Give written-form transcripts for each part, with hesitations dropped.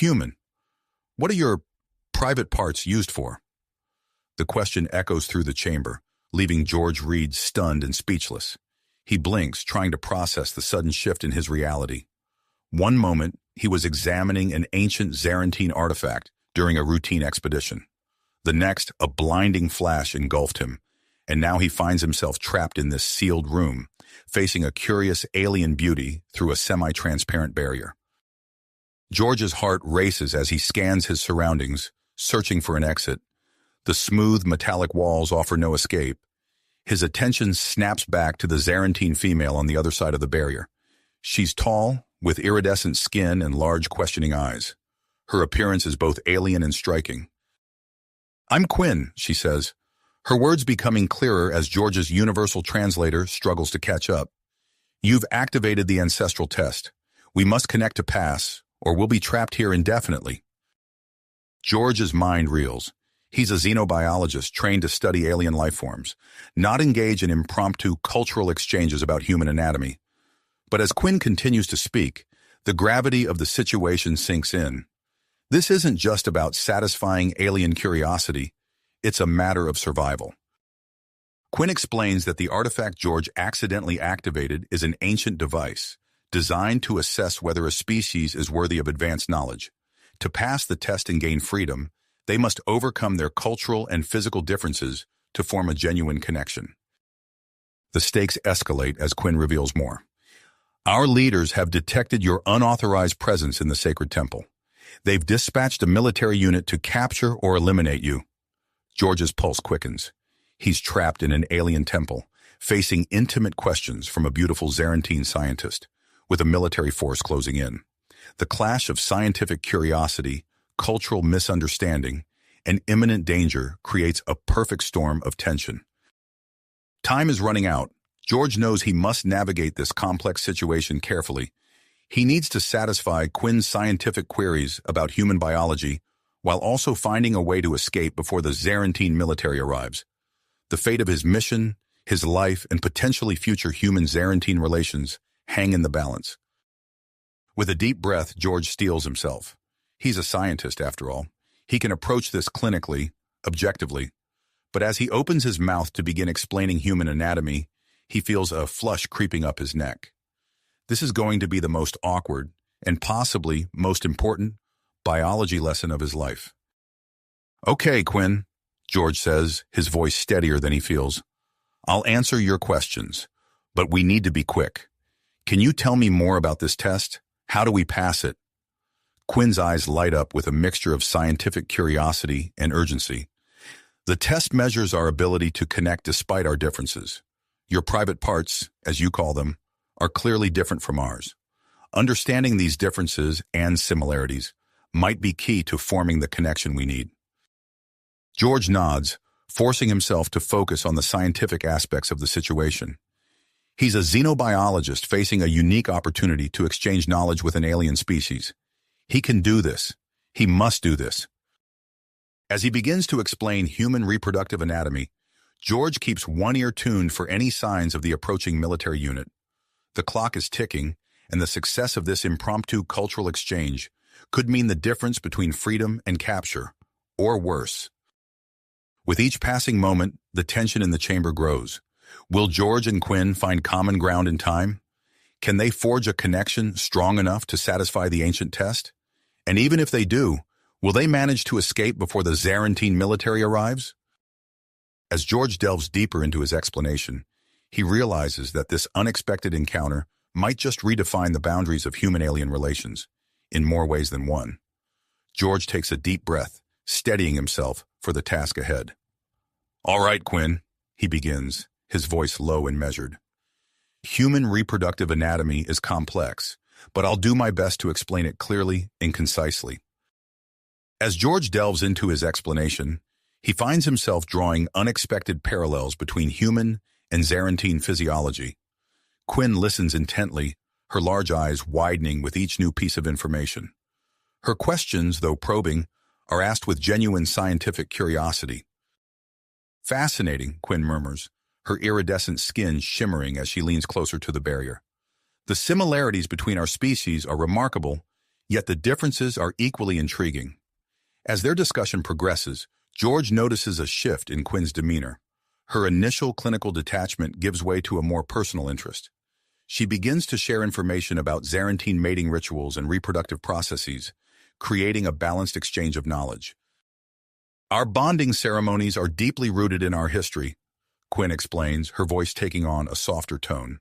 human. What are your private parts used for?" The question echoes through the chamber, leaving George Reed stunned and speechless. He blinks, trying to process the sudden shift in his reality. One moment, he was examining an ancient Zarantine artifact during a routine expedition. The next, a blinding flash engulfed him, and now he finds himself trapped in this sealed room, facing a curious alien beauty through a semi-transparent barrier. George's heart races as he scans his surroundings, searching for an exit. The smooth, metallic walls offer no escape. His attention snaps back to the Zarantine female on the other side of the barrier. She's tall, with iridescent skin and large questioning eyes. Her appearance is both alien and striking. "I'm Quinn," she says, her words becoming clearer as George's universal translator struggles to catch up. "You've activated the ancestral test. We must connect to pass, or we'll be trapped here indefinitely." George's mind reels. He's a xenobiologist trained to study alien life forms, not engage in impromptu cultural exchanges about human anatomy. But as Quinn continues to speak, the gravity of the situation sinks in. This isn't just about satisfying alien curiosity, it's a matter of survival. Quinn explains that the artifact George accidentally activated is an ancient device, designed to assess whether a species is worthy of advanced knowledge. To pass the test and gain freedom, they must overcome their cultural and physical differences to form a genuine connection. The stakes escalate as Quinn reveals more. "Our leaders have detected your unauthorized presence in the sacred temple. They've dispatched a military unit to capture or eliminate you." George's pulse quickens. He's trapped in an alien temple, facing intimate questions from a beautiful Zarantine scientist, with a military force closing in. The clash of scientific curiosity, cultural misunderstanding, and imminent danger creates a perfect storm of tension. Time is running out. George knows he must navigate this complex situation carefully. He needs to satisfy Quinn's scientific queries about human biology while also finding a way to escape before the Zarantine military arrives. The fate of his mission, his life, and potentially future human-Zarantine relations hang in the balance. With a deep breath, George steels himself. He's a scientist, after all. He can approach this clinically, objectively. But as he opens his mouth to begin explaining human anatomy, he feels a flush creeping up his neck. This is going to be the most awkward, and possibly most important, biology lesson of his life. "Okay, Quinn," George says, his voice steadier than he feels. "I'll answer your questions, but we need to be quick. Can you tell me more about this test? How do we pass it?" Quinn's eyes light up with a mixture of scientific curiosity and urgency. "The test measures our ability to connect despite our differences. Your private parts, as you call them, are clearly different from ours. Understanding these differences and similarities might be key to forming the connection we need." George nods, forcing himself to focus on the scientific aspects of the situation. He's a xenobiologist facing a unique opportunity to exchange knowledge with an alien species. He can do this. He must do this. As he begins to explain human reproductive anatomy, George keeps one ear tuned for any signs of the approaching military unit. The clock is ticking, and the success of this impromptu cultural exchange could mean the difference between freedom and capture, or worse. With each passing moment, the tension in the chamber grows. Will George and Quinn find common ground in time? Can they forge a connection strong enough to satisfy the ancient test? And even if they do, will they manage to escape before the Zarantine military arrives? As George delves deeper into his explanation, he realizes that this unexpected encounter might just redefine the boundaries of human-alien relations, in more ways than one. George takes a deep breath, steadying himself for the task ahead. "All right, Quinn," he begins, his voice low and measured. "Human reproductive anatomy is complex, but I'll do my best to explain it clearly and concisely." As George delves into his explanation, he finds himself drawing unexpected parallels between human and Zarantine physiology. Quinn listens intently, her large eyes widening with each new piece of information. Her questions, though probing, are asked with genuine scientific curiosity. "Fascinating," Quinn murmurs, her iridescent skin shimmering as she leans closer to the barrier. "The similarities between our species are remarkable, Yet the differences are equally intriguing. As their discussion progresses, George notices a shift in Quinn's demeanor. Her initial clinical detachment gives way to a more personal interest. She begins to share information about Zarantine mating rituals and reproductive processes, creating a balanced exchange of knowledge. Our bonding ceremonies are deeply rooted in our history, Quinn explains, her voice taking on a softer tone.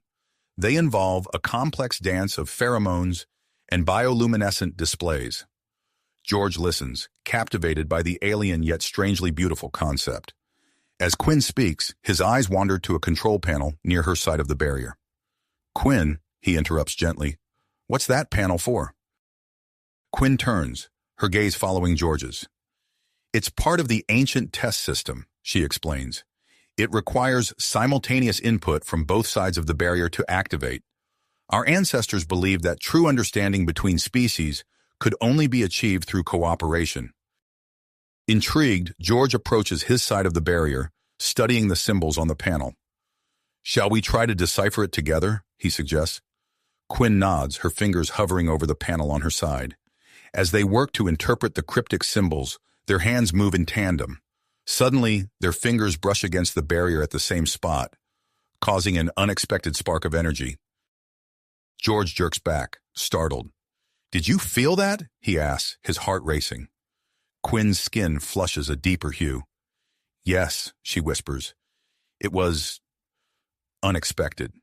They involve a complex dance of pheromones and bioluminescent displays. George listens, captivated by the alien yet strangely beautiful concept. As Quinn speaks, his eyes wander to a control panel near her side of the barrier. "Quinn," he interrupts gently, "what's that panel for?" Quinn turns, her gaze following George's. "It's part of the ancient test system," she explains. "It requires simultaneous input from both sides of the barrier to activate. Our ancestors believed that true understanding between species could only be achieved through cooperation." Intrigued, George approaches his side of the barrier, studying the symbols on the panel. "Shall we try to decipher it together?" he suggests. Quinn nods, her fingers hovering over the panel on her side. As they work to interpret the cryptic symbols, their hands move in tandem. Suddenly, their fingers brush against the barrier at the same spot, causing an unexpected spark of energy. George jerks back, startled. "Did you feel that?" he asks, his heart racing. Quinn's skin flushes a deeper hue. "Yes," she whispers. "It was unexpected."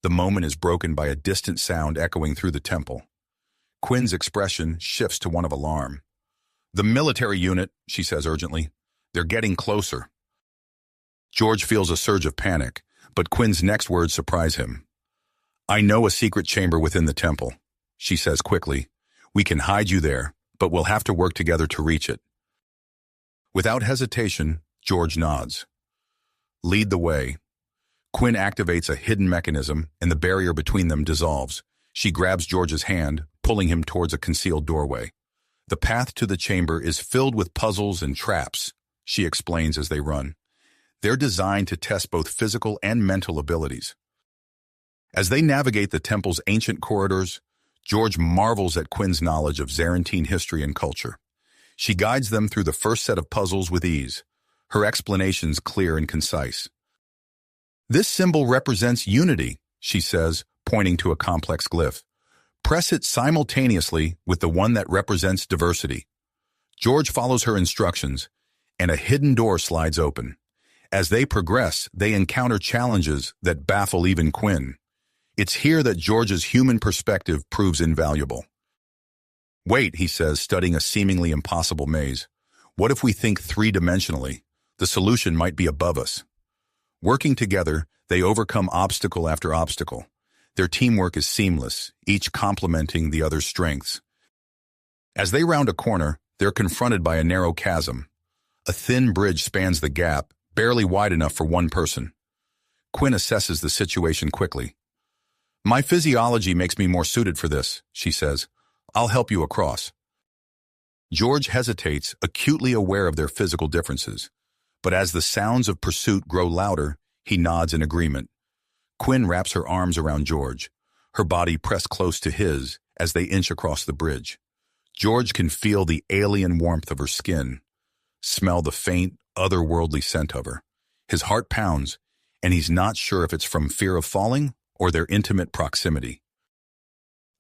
The moment is broken by a distant sound echoing through the temple. Quinn's expression shifts to one of alarm. "The military unit," she says urgently. "They're getting closer." George feels a surge of panic, but Quinn's next words surprise him. "I know a secret chamber within the temple," she says quickly. "We can hide you there, but we'll have to work together to reach it." Without hesitation, George nods. "Lead the way." Quinn activates a hidden mechanism, and the barrier between them dissolves. She grabs George's hand, pulling him towards a concealed doorway. "The path to the chamber is filled with puzzles and traps," she explains as they run. "They're designed to test both physical and mental abilities." As they navigate the temple's ancient corridors, George marvels at Quinn's knowledge of Zarantine history and culture. She guides them through the first set of puzzles with ease, her explanations clear and concise. "This symbol represents unity," she says, pointing to a complex glyph. "Press it simultaneously with the one that represents diversity." George follows her instructions, and a hidden door slides open. As they progress, they encounter challenges that baffle even Quinn. It's here that George's human perspective proves invaluable. "Wait," he says, studying a seemingly impossible maze. "What if we think three-dimensionally? The solution might be above us." Working together, they overcome obstacle after obstacle. Their teamwork is seamless, each complementing the other's strengths. As they round a corner, they're confronted by a narrow chasm. A thin bridge spans the gap, barely wide enough for one person. Quinn assesses the situation quickly. "My physiology makes me more suited for this," she says. "I'll help you across." George hesitates, acutely aware of their physical differences. But as the sounds of pursuit grow louder, he nods in agreement. Quinn wraps her arms around George, her body pressed close to his as they inch across the bridge. George can feel the alien warmth of her skin, smell the faint, otherworldly scent of her. His heart pounds, and he's not sure if it's from fear of falling or their intimate proximity.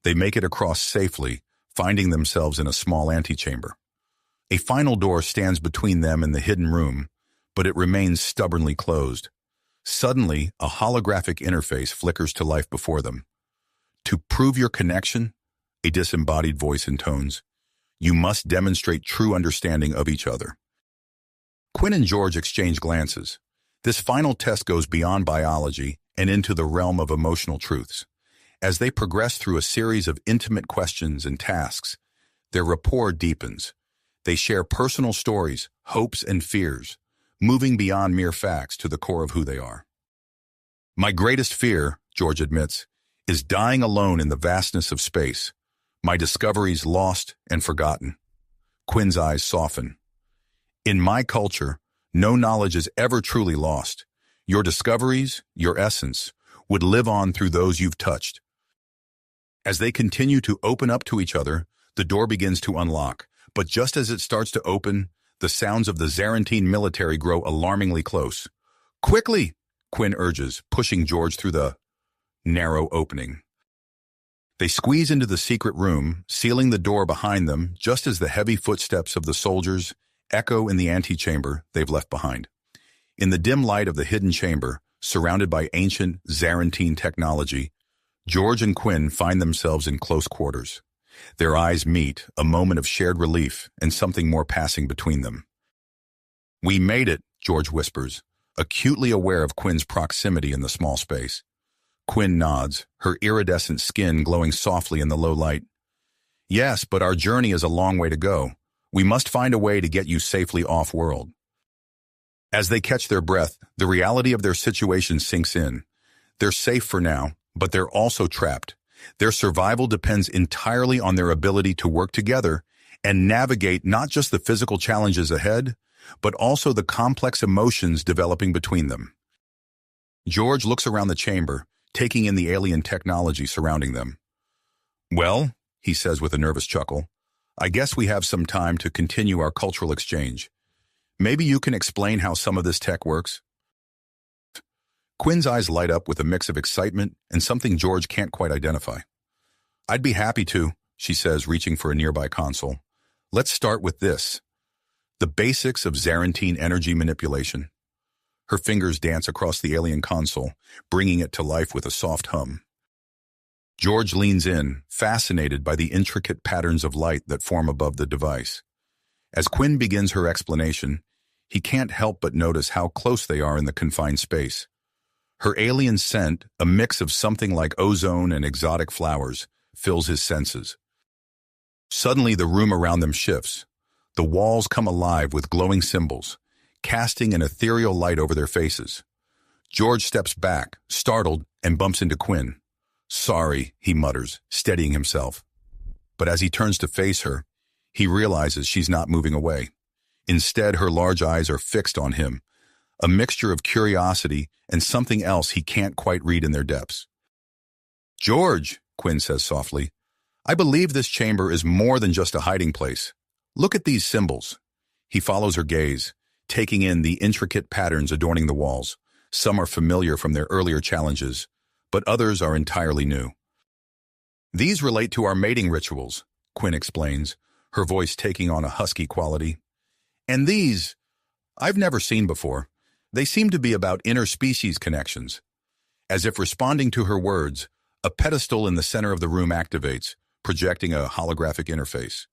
They make it across safely, finding themselves in a small antechamber. A final door stands between them and the hidden room, but it remains stubbornly closed. Suddenly, a holographic interface flickers to life before them. "To prove your connection," a disembodied voice intones, "you must demonstrate true understanding of each other." Quinn and George exchange glances. This final test goes beyond biology and into the realm of emotional truths. As they progress through a series of intimate questions and tasks, their rapport deepens. They share personal stories, hopes, and fears, moving beyond mere facts to the core of who they are. "My greatest fear," George admits, "is dying alone in the vastness of space. My discoveries lost and forgotten." Quinn's eyes soften. "In my culture, no knowledge is ever truly lost. Your discoveries, your essence, would live on through those you've touched." As they continue to open up to each other, the door begins to unlock. But just as it starts to open, the sounds of the Zarantine military grow alarmingly close. "Quickly!" Quinn urges, pushing George through the narrow opening. They squeeze into the secret room, sealing the door behind them just as the heavy footsteps of the soldiers echo in the antechamber they've left behind. In the dim light of the hidden chamber, surrounded by ancient Zarantine technology, George and Quinn find themselves in close quarters. Their eyes meet, a moment of shared relief and something more passing between them. "We made it," George whispers, acutely aware of Quinn's proximity in the small space. Quinn nods, her iridescent skin glowing softly in the low light. "Yes, but our journey is a long way to go. We must find a way to get you safely off-world." As they catch their breath, the reality of their situation sinks in. They're safe for now, but they're also trapped. Their survival depends entirely on their ability to work together and navigate not just the physical challenges ahead, but also the complex emotions developing between them. George looks around the chamber, taking in the alien technology surrounding them. "Well," he says with a nervous chuckle, "I guess we have some time to continue our cultural exchange. Maybe you can explain how some of this tech works?" Quinn's eyes light up with a mix of excitement and something George can't quite identify. "I'd be happy to," she says, reaching for a nearby console. "Let's start with this. The basics of Zarantine energy manipulation." Her fingers dance across the alien console, bringing it to life with a soft hum. George leans in, fascinated by the intricate patterns of light that form above the device. As Quinn begins her explanation, he can't help but notice how close they are in the confined space. Her alien scent, a mix of something like ozone and exotic flowers, fills his senses. Suddenly, the room around them shifts. The walls come alive with glowing symbols, casting an ethereal light over their faces. George steps back, startled, and bumps into Quinn. "Sorry," he mutters, steadying himself. But as he turns to face her, he realizes she's not moving away. Instead, her large eyes are fixed on him, a mixture of curiosity and something else he can't quite read in their depths. "George," Quinn says softly, "I believe this chamber is more than just a hiding place. Look at these symbols." He follows her gaze, taking in the intricate patterns adorning the walls. Some are familiar from their earlier challenges, but others are entirely new. "These relate to our mating rituals," Quinn explains, her voice taking on a husky quality. "And these, I've never seen before. They seem to be about interspecies connections." As if responding to her words, a pedestal in the center of the room activates, projecting a holographic interface.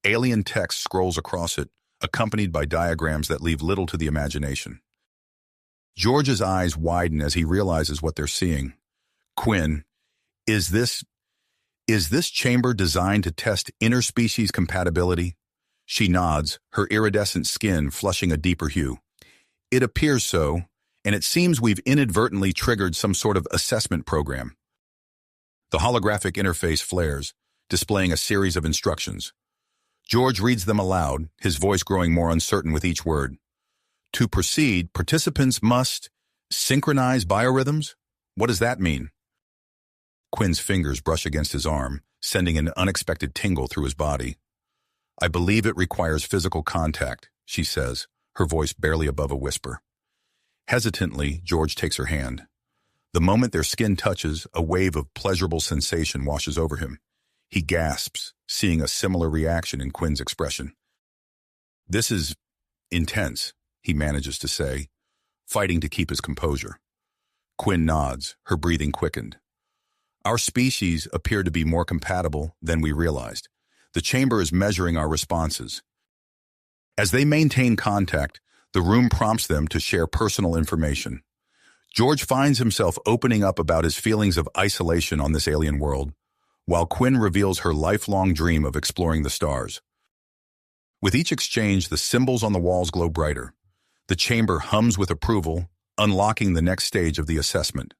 Alien text scrolls across it, accompanied by diagrams that leave little to the imagination. George's eyes widen as he realizes what they're seeing. "Quinn, is this chamber designed to test interspecies compatibility?" She nods, her iridescent skin flushing a deeper hue. "It appears so, and it seems we've inadvertently triggered some sort of assessment program." The holographic interface flares, displaying a series of instructions. George reads them aloud, his voice growing more uncertain with each word. "To proceed, participants must synchronize biorhythms? What does that mean?" Quinn's fingers brush against his arm, sending an unexpected tingle through his body. "I believe it requires physical contact," she says, her voice barely above a whisper. Hesitantly, George takes her hand. The moment their skin touches, a wave of pleasurable sensation washes over him. He gasps, seeing a similar reaction in Quinn's expression. "This is intense," he manages to say, fighting to keep his composure. Quinn nods, her breathing quickened. "Our species appear to be more compatible than we realized. The chamber is measuring our responses." As they maintain contact, the room prompts them to share personal information. George finds himself opening up about his feelings of isolation on this alien world, while Quinn reveals her lifelong dream of exploring the stars. With each exchange, the symbols on the walls glow brighter. The chamber hums with approval, unlocking the next stage of the assessment.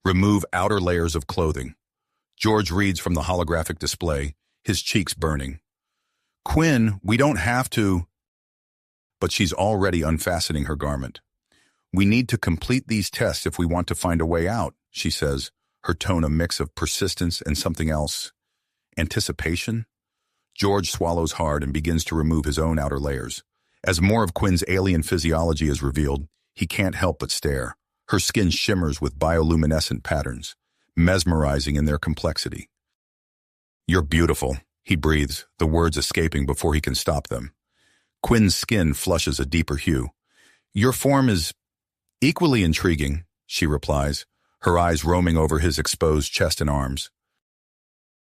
"Remove outer layers of clothing." George reads from the holographic display, his cheeks burning. "Quinn, we don't have to..." But she's already unfastening her garment. "We need to complete these tests if we want to find a way out," she says, her tone a mix of persistence and something else. Anticipation? George swallows hard and begins to remove his own outer layers. As more of Quinn's alien physiology is revealed, he can't help but stare. Her skin shimmers with bioluminescent patterns, mesmerizing in their complexity. "You're beautiful," he breathes, the words escaping before he can stop them. Quinn's skin flushes a deeper hue. "Your form is equally intriguing," she replies, her eyes roaming over his exposed chest and arms.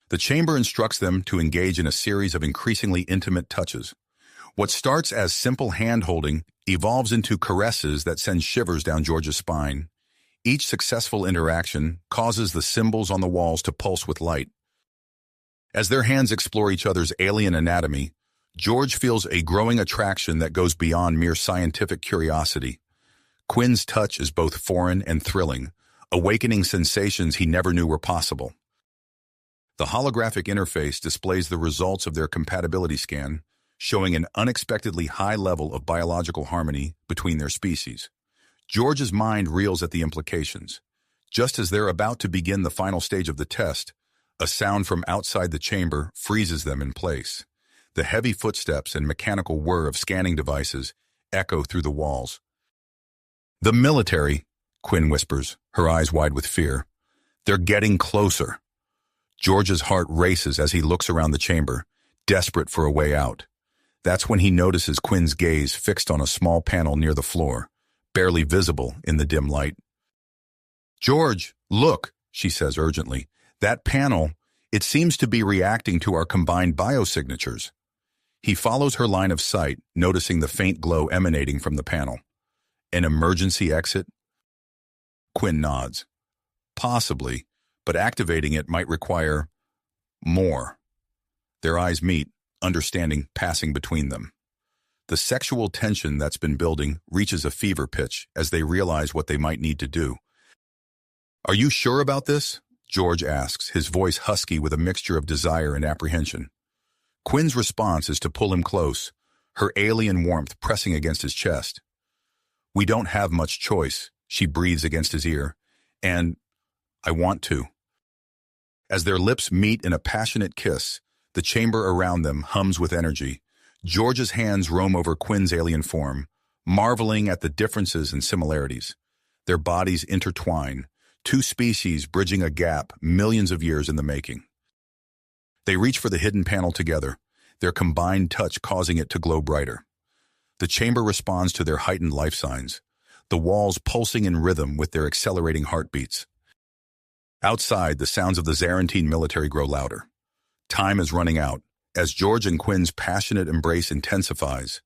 The chamber instructs them to engage in a series of increasingly intimate touches. What starts as simple hand-holding evolves into caresses that send shivers down George's spine. Each successful interaction causes the symbols on the walls to pulse with light. As their hands explore each other's alien anatomy, George feels a growing attraction that goes beyond mere scientific curiosity. Quinn's touch is both foreign and thrilling, awakening sensations he never knew were possible. The holographic interface displays the results of their compatibility scan, showing an unexpectedly high level of biological harmony between their species. George's mind reels at the implications. Just as they're about to begin the final stage of the test, a sound from outside the chamber freezes them in place. The heavy footsteps and mechanical whir of scanning devices echo through the walls. "The military," Quinn whispers, her eyes wide with fear. "They're getting closer." George's heart races as he looks around the chamber, desperate for a way out. That's when he notices Quinn's gaze fixed on a small panel near the floor, barely visible in the dim light. "George, look," she says urgently. "That panel, it seems to be reacting to our combined biosignatures." He follows her line of sight, noticing the faint glow emanating from the panel. "An emergency exit?" Quinn nods. "Possibly, but activating it might require more." Their eyes meet, understanding passing between them. The sexual tension that's been building reaches a fever pitch as they realize what they might need to do. "Are you sure about this?" George asks, his voice husky with a mixture of desire and apprehension. Quinn's response is to pull him close, her alien warmth pressing against his chest. "We don't have much choice," she breathes against his ear, "and I want to." As their lips meet in a passionate kiss, the chamber around them hums with energy. George's hands roam over Quinn's alien form, marveling at the differences and similarities. Their bodies intertwine, two species bridging a gap millions of years in the making. They reach for the hidden panel together, their combined touch causing it to glow brighter. The chamber responds to their heightened life signs, the walls pulsing in rhythm with their accelerating heartbeats. Outside, the sounds of the Zarantine military grow louder. Time is running out. As George and Quinn's passionate embrace intensifies,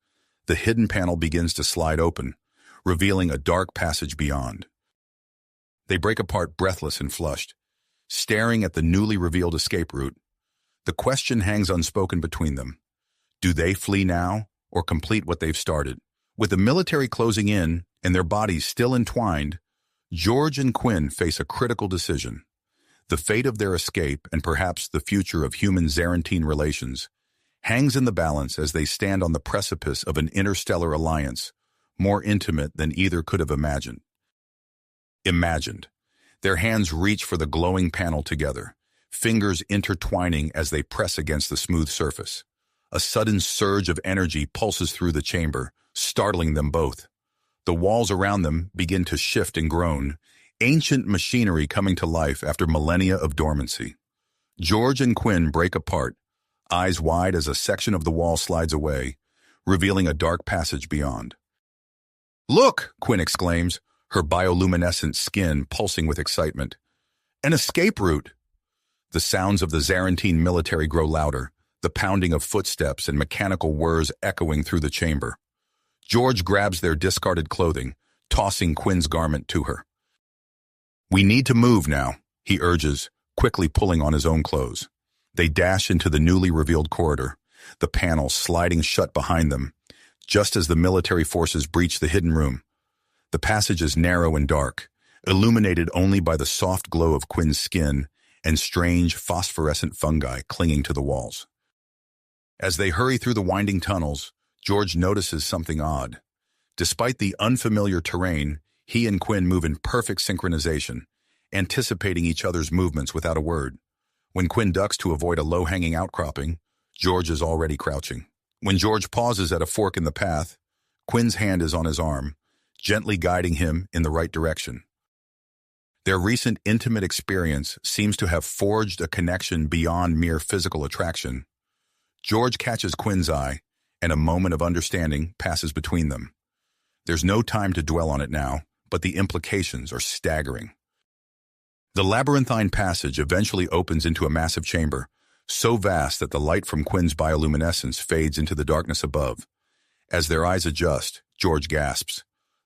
the hidden panel begins to slide open, revealing a dark passage beyond. They break apart breathless and flushed, staring at the newly revealed escape route. The question hangs unspoken between them. Do they flee now, or complete what they've started? With the military closing in and their bodies still entwined, George and Quinn face a critical decision. The fate of their escape, and perhaps the future of human-Zarantine relations, hangs in the balance as they stand on the precipice of an interstellar alliance, more intimate than either could have imagined. Their hands reach for the glowing panel together, fingers intertwining as they press against the smooth surface. A sudden surge of energy pulses through the chamber, startling them both. The walls around them begin to shift and groan, ancient machinery coming to life after millennia of dormancy. George and Quinn break apart, eyes wide as a section of the wall slides away, revealing a dark passage beyond. "Look!" Quinn exclaims, her bioluminescent skin pulsing with excitement. "An escape route!" The sounds of the Zarantine military grow louder, the pounding of footsteps and mechanical whirs echoing through the chamber. George grabs their discarded clothing, tossing Quinn's garment to her. "We need to move now," he urges, quickly pulling on his own clothes. They dash into the newly revealed corridor, the panel sliding shut behind them, just as the military forces breach the hidden room. The passage is narrow and dark, illuminated only by the soft glow of Quinn's skin and strange phosphorescent fungi clinging to the walls. As they hurry through the winding tunnels, George notices something odd. Despite the unfamiliar terrain, he and Quinn move in perfect synchronization, anticipating each other's movements without a word. When Quinn ducks to avoid a low-hanging outcropping, George is already crouching. When George pauses at a fork in the path, Quinn's hand is on his arm, gently guiding him in the right direction. Their recent intimate experience seems to have forged a connection beyond mere physical attraction. George catches Quinn's eye, and a moment of understanding passes between them. There's no time to dwell on it now, but the implications are staggering. The labyrinthine passage eventually opens into a massive chamber, so vast that the light from Quinn's bioluminescence fades into the darkness above. As their eyes adjust, George gasps.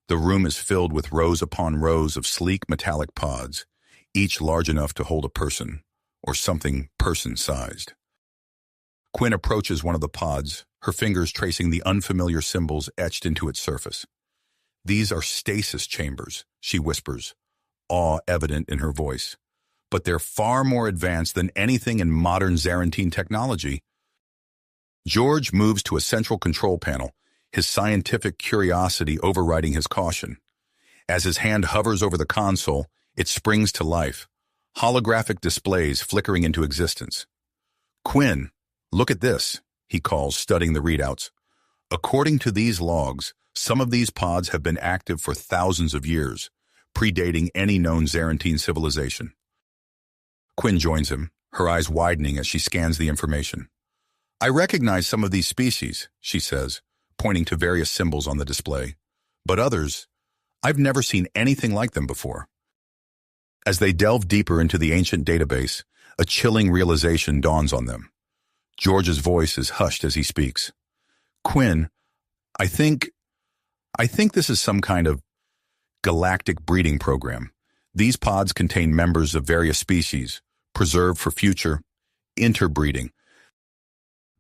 The room is filled with rows upon rows of sleek metallic pods, each large enough to hold a person, or something person-sized. Quinn approaches one of the pods, her fingers tracing the unfamiliar symbols etched into its surface. "These are stasis chambers," she whispers, awe evident in her voice. "But they're far more advanced than anything in modern Zarantine technology." George moves to a central control panel, his scientific curiosity overriding his caution. As his hand hovers over the console, it springs to life, holographic displays flickering into existence. "Quinn, look at this," he calls, studying the readouts. "According to these logs, some of these pods have been active for thousands of years, predating any known Zarantine civilization." Quinn joins him, her eyes widening as she scans the information. "I recognize some of these species," she says, pointing to various symbols on the display. "But others, I've never seen anything like them before." As they delve deeper into the ancient database, a chilling realization dawns on them. George's voice is hushed as he speaks. "Quinn, I think this is some kind of galactic breeding program. These pods contain members of various species, preserved for future interbreeding."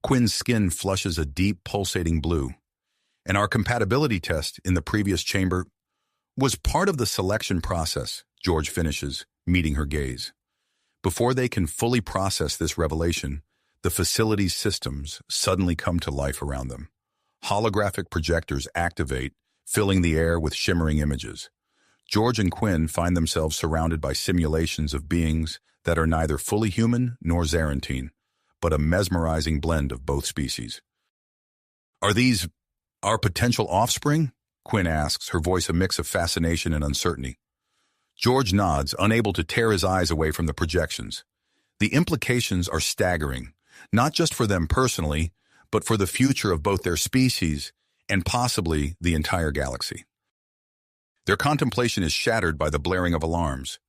Quinn's skin flushes a deep, pulsating blue. "And our compatibility test in the previous chamber was part of the selection process," George finishes, meeting her gaze. Before they can fully process this revelation, the facility's systems suddenly come to life around them. Holographic projectors activate, filling the air with shimmering images. George and Quinn find themselves surrounded by simulations of beings that are neither fully human nor Zarantine, but a mesmerizing blend of both species. "Are these our potential offspring?" Quinn asks, her voice a mix of fascination and uncertainty. George nods, unable to tear his eyes away from the projections. The implications are staggering, not just for them personally, but for the future of both their species and possibly the entire galaxy. Their contemplation is shattered by the blaring of alarms.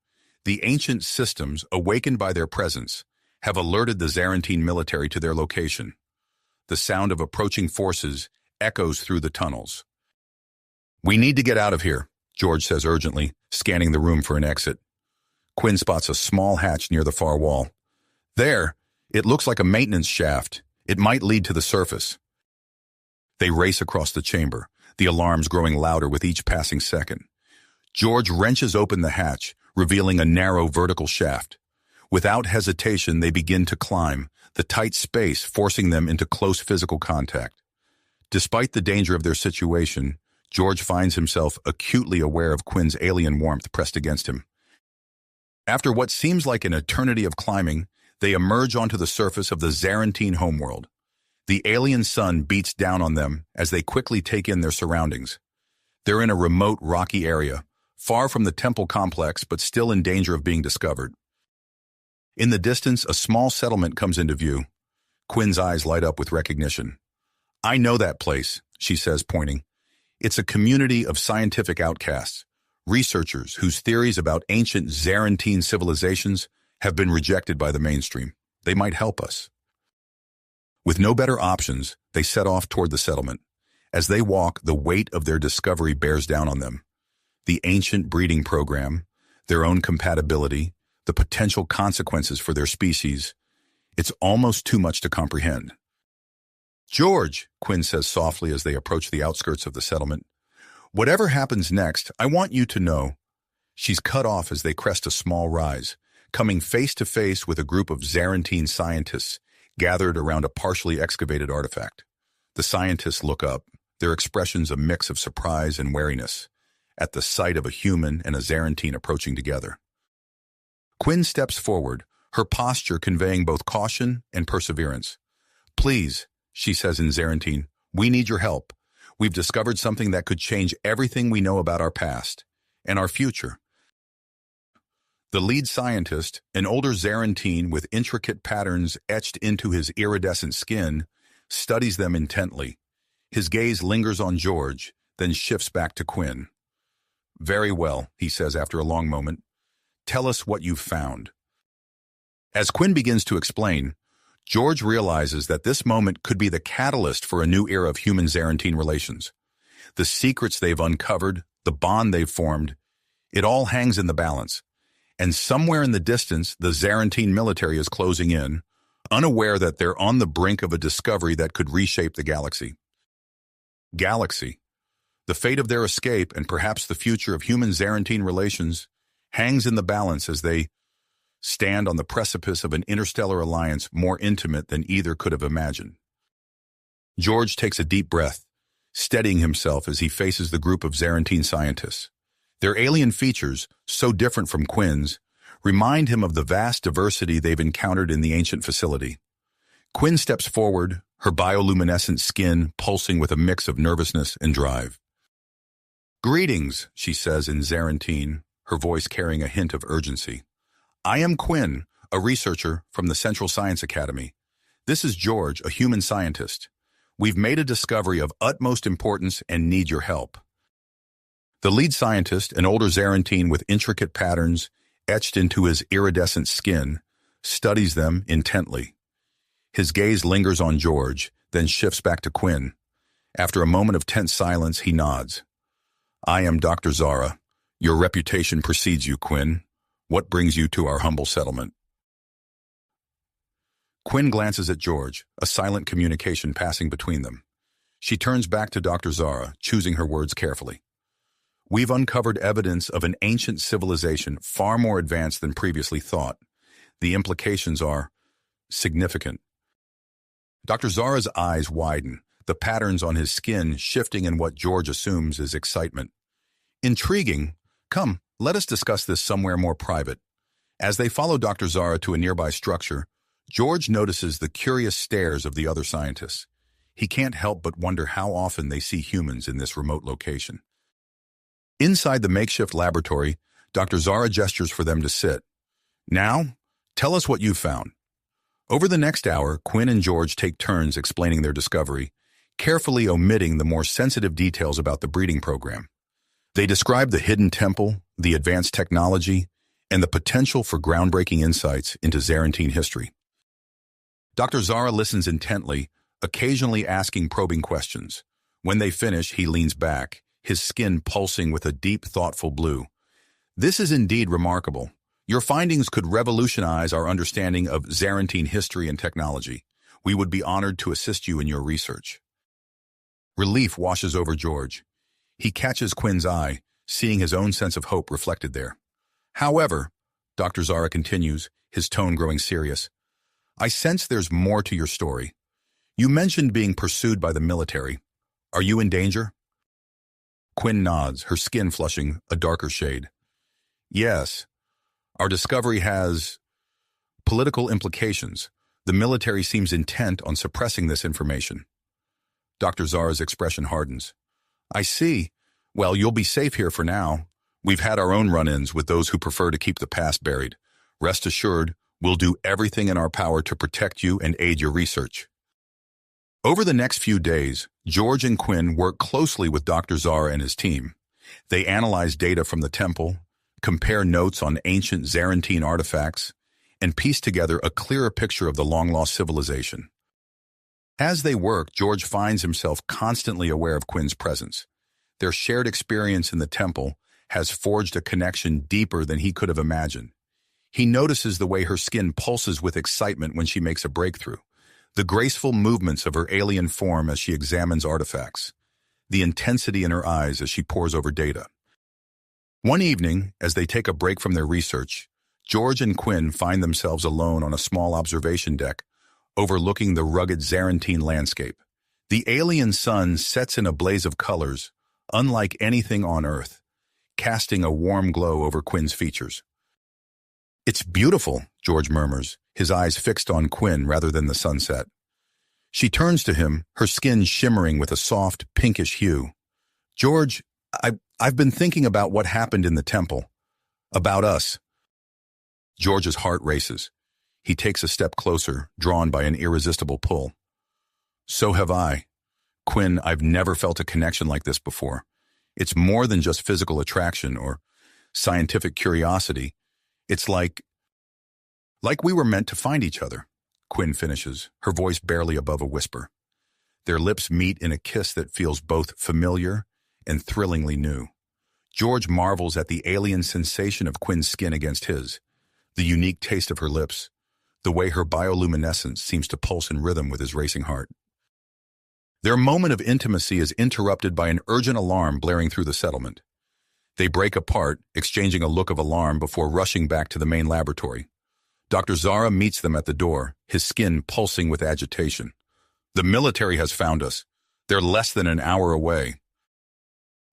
The ancient systems, awakened by their presence, have alerted the Zarantine military to their location. The sound of approaching forces echoes through the tunnels. "We need to get out of here," George says urgently, scanning the room for an exit. Quinn spots a small hatch near the far wall. "There, it looks like a maintenance shaft. It might lead to the surface." They race across the chamber, the alarms growing louder with each passing second. George wrenches open the hatch, revealing a narrow vertical shaft. Without hesitation, they begin to climb, the tight space forcing them into close physical contact. Despite the danger of their situation, George finds himself acutely aware of Quinn's alien warmth pressed against him. After what seems like an eternity of climbing, they emerge onto the surface of the Zarantine homeworld. The alien sun beats down on them as they quickly take in their surroundings. They're in a remote, rocky area, far from the temple complex but still in danger of being discovered. In the distance, a small settlement comes into view. Quinn's eyes light up with recognition. "I know that place," she says, pointing. "It's a community of scientific outcasts, researchers whose theories about ancient Zarantine civilizations have been rejected by the mainstream. They might help us." With no better options, they set off toward the settlement. As they walk, the weight of their discovery bears down on them. The ancient breeding program, their own compatibility, the potential consequences for their species. It's almost too much to comprehend. "George," Quinn says softly as they approach the outskirts of the settlement, "whatever happens next, I want you to know." She's cut off as they crest a small rise, coming face to face with a group of Zarantine scientists gathered around a partially excavated artifact. The scientists look up, their expressions a mix of surprise and wariness, at the sight of a human and a Zarantine approaching together. Quinn steps forward, her posture conveying both caution and perseverance. "Please," she says in Zarantine, "we need your help. We've discovered something that could change everything we know about our past and our future." The lead scientist, an older Zarantine with intricate patterns etched into his iridescent skin, studies them intently. His gaze lingers on George, then shifts back to Quinn. "Very well," he says after a long moment. "Tell us what you've found." As Quinn begins to explain, George realizes that this moment could be the catalyst for a new era of human-Zarantine relations. The secrets they've uncovered, the bond they've formed, it all hangs in the balance. And somewhere in the distance, the Zarantine military is closing in, unaware that they're on the brink of a discovery that could reshape the galaxy. The fate of their escape and perhaps the future of human-Zarantine relations hangs in the balance as they stand on the precipice of an interstellar alliance more intimate than either could have imagined. George takes a deep breath, steadying himself as he faces the group of Zarantine scientists. Their alien features, so different from Quinn's, remind him of the vast diversity they've encountered in the ancient facility. Quinn steps forward, her bioluminescent skin pulsing with a mix of nervousness and drive. "Greetings," she says in Zarantine, her voice carrying a hint of urgency. "I am Quinn, a researcher from the Central Science Academy. This is George, a human scientist. We've made a discovery of utmost importance and need your help." The lead scientist, an older Zarantine with intricate patterns etched into his iridescent skin, studies them intently. His gaze lingers on George, then shifts back to Quinn. After a moment of tense silence, he nods. "I am Dr. Zara. Your reputation precedes you, Quinn. What brings you to our humble settlement?" Quinn glances at George, a silent communication passing between them. She turns back to Dr. Zara, choosing her words carefully. "We've uncovered evidence of an ancient civilization far more advanced than previously thought. The implications are significant." Dr. Zara's eyes widen, the patterns on his skin shifting in what George assumes is excitement. "Intriguing. Come, let us discuss this somewhere more private." As they follow Dr. Zara to a nearby structure, George notices the curious stares of the other scientists. He can't help but wonder how often they see humans in this remote location. Inside the makeshift laboratory, Dr. Zara gestures for them to sit. "Now, tell us what you've found." Over the next hour, Quinn and George take turns explaining their discovery, carefully omitting the more sensitive details about the breeding program. They describe the hidden temple, the advanced technology, and the potential for groundbreaking insights into Zarantine history. Dr. Zara listens intently, occasionally asking probing questions. When they finish, he leans back, his skin pulsing with a deep, thoughtful blue. "This is indeed remarkable. Your findings could revolutionize our understanding of Zarantine history and technology. We would be honored to assist you in your research." Relief washes over George. He catches Quinn's eye, seeing his own sense of hope reflected there. "However," Dr. Zara continues, his tone growing serious, "I sense there's more to your story. You mentioned being pursued by the military. Are you in danger?" Quinn nods, her skin flushing a darker shade. "Yes. Our discovery has political implications. The military seems intent on suppressing this information." Dr. Zara's expression hardens. "I see. Well, you'll be safe here for now. We've had our own run-ins with those who prefer to keep the past buried. Rest assured, we'll do everything in our power to protect you and aid your research." Over the next few days, George and Quinn work closely with Dr. Zara and his team. They analyze data from the temple, compare notes on ancient Zarantine artifacts, and piece together a clearer picture of the long-lost civilization. As they work, George finds himself constantly aware of Quinn's presence. Their shared experience in the temple has forged a connection deeper than he could have imagined. He notices the way her skin pulses with excitement when she makes a breakthrough, the graceful movements of her alien form as she examines artifacts, the intensity in her eyes as she pores over data. One evening, as they take a break from their research, George and Quinn find themselves alone on a small observation deck, overlooking the rugged Zarantine landscape. The alien sun sets in a blaze of colors, unlike anything on Earth, casting a warm glow over Quinn's features. It's beautiful, George murmurs, his eyes fixed on Quinn rather than the sunset. She turns to him, her skin shimmering with a soft, pinkish hue. George, I've been thinking about what happened in the temple. About us. George's heart races. He takes a step closer, drawn by an irresistible pull. So have I. Quinn, I've never felt a connection like this before. It's more than just physical attraction or scientific curiosity. It's like we were meant to find each other, Quinn finishes, her voice barely above a whisper. Their lips meet in a kiss that feels both familiar and thrillingly new. George marvels at the alien sensation of Quinn's skin against his, the unique taste of her lips, the way her bioluminescence seems to pulse in rhythm with his racing heart. Their moment of intimacy is interrupted by an urgent alarm blaring through the settlement. They break apart, exchanging a look of alarm before rushing back to the main laboratory. Dr. Zara meets them at the door, his skin pulsing with agitation. The military has found us. They're less than an hour away.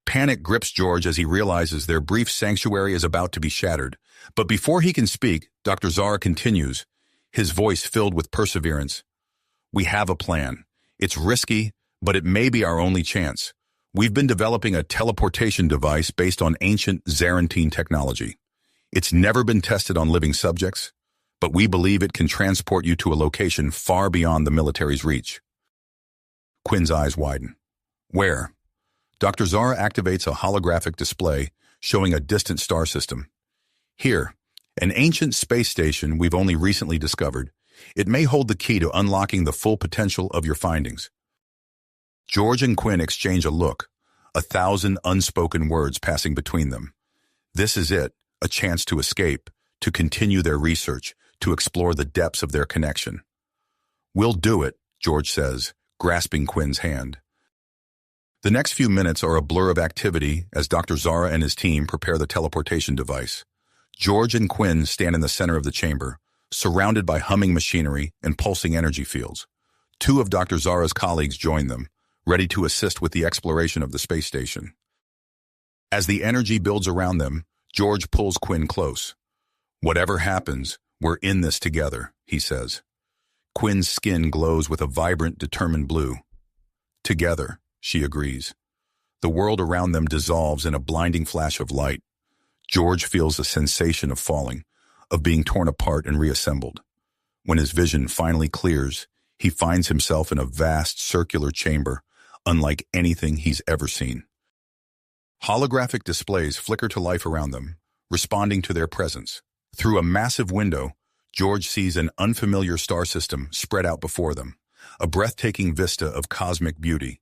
Panic grips George as he realizes their brief sanctuary is about to be shattered. But before he can speak, Dr. Zara continues, his voice filled with perseverance. We have a plan. It's risky, but it may be our only chance. We've been developing a teleportation device based on ancient Zarantine technology. It's never been tested on living subjects, but we believe it can transport you to a location far beyond the military's reach. Quinn's eyes widen. Where? Dr. Zara activates a holographic display showing a distant star system. Here, an ancient space station we've only recently discovered. It may hold the key to unlocking the full potential of your findings. George and Quinn exchange a look, 1,000 unspoken words passing between them. This is it, a chance to escape, to continue their research, to explore the depths of their connection. We'll do it, George says, grasping Quinn's hand. The next few minutes are a blur of activity as Dr. Zara and his team prepare the teleportation device. George and Quinn stand in the center of the chamber, surrounded by humming machinery and pulsing energy fields. Two of Dr. Zara's colleagues join them, ready to assist with the exploration of the space station. As the energy builds around them, George pulls Quinn close. Whatever happens, we're in this together, he says. Quinn's skin glows with a vibrant, determined blue. Together, she agrees. The world around them dissolves in a blinding flash of light. George feels a sensation of falling, of being torn apart and reassembled. When his vision finally clears, he finds himself in a vast circular chamber, unlike anything he's ever seen. Holographic displays flicker to life around them, responding to their presence. Through a massive window, George sees an unfamiliar star system spread out before them, a breathtaking vista of cosmic beauty.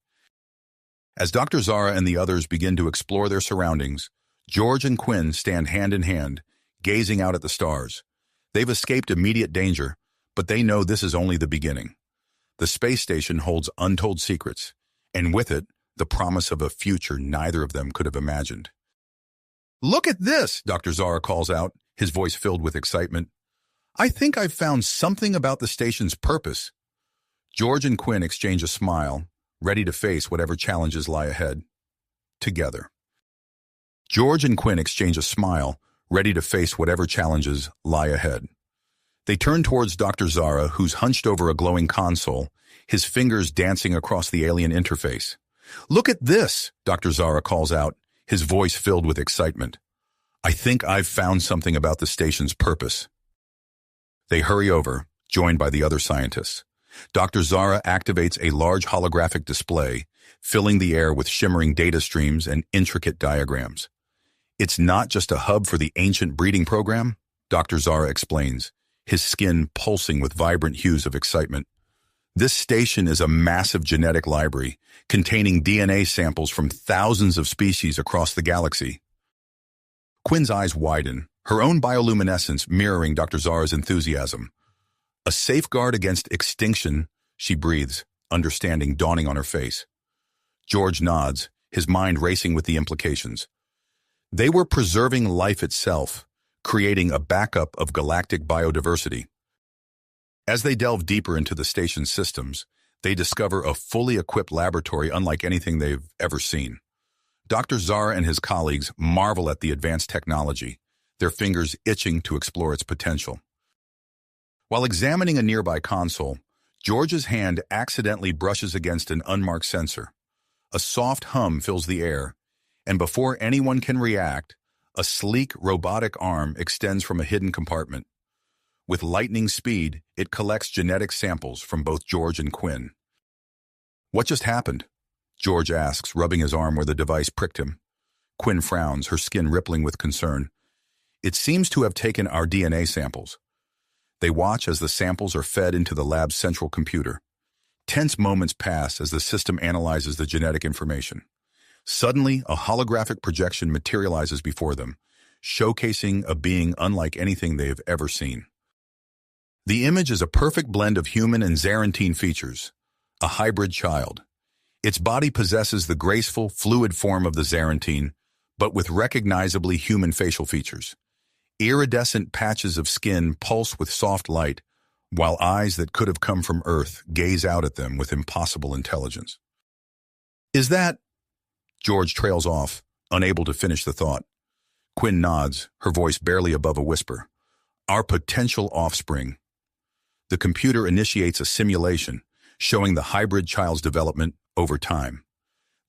As Dr. Zara and the others begin to explore their surroundings, George and Quinn stand hand in hand, gazing out at the stars. They've escaped immediate danger, but they know this is only the beginning. The space station holds untold secrets, and with it, the promise of a future neither of them could have imagined. Look at this, Dr. Zara calls out, his voice filled with excitement. I think I've found something about the station's purpose. George and Quinn exchange a smile, ready to face whatever challenges lie ahead. Together. George and Quinn exchange a smile, ready to face whatever challenges lie ahead. They turn towards Dr. Zara, who's hunched over a glowing console, his fingers dancing across the alien interface. Look at this, Dr. Zara calls out, his voice filled with excitement. I think I've found something about the station's purpose. They hurry over, joined by the other scientists. Dr. Zara activates a large holographic display, filling the air with shimmering data streams and intricate diagrams. It's not just a hub for the ancient breeding program, Dr. Zara explains, his skin pulsing with vibrant hues of excitement. This station is a massive genetic library containing DNA samples from thousands of species across the galaxy. Quinn's eyes widen, her own bioluminescence mirroring Dr. Zara's enthusiasm. A safeguard against extinction, she breathes, understanding dawning on her face. George nods, his mind racing with the implications. They were preserving life itself, creating a backup of galactic biodiversity. As they delve deeper into the station's systems, they discover a fully equipped laboratory unlike anything they've ever seen. Dr. Zara and his colleagues marvel at the advanced technology, their fingers itching to explore its potential. While examining a nearby console, George's hand accidentally brushes against an unmarked sensor. A soft hum fills the air, and before anyone can react, a sleek robotic arm extends from a hidden compartment. With lightning speed, it collects genetic samples from both George and Quinn. "What just happened?" George asks, rubbing his arm where the device pricked him. Quinn frowns, her skin rippling with concern. "It seems to have taken our DNA samples." They watch as the samples are fed into the lab's central computer. Tense moments pass as the system analyzes the genetic information. Suddenly, a holographic projection materializes before them, showcasing a being unlike anything they have ever seen. The image is a perfect blend of human and Zarantine features, a hybrid child. Its body possesses the graceful, fluid form of the Zarantine, but with recognizably human facial features. Iridescent patches of skin pulse with soft light, while eyes that could have come from Earth gaze out at them with impossible intelligence. "Is that—" George trails off, unable to finish the thought. Quinn nods, her voice barely above a whisper. "Our potential offspring." The computer initiates a simulation, showing the hybrid child's development over time.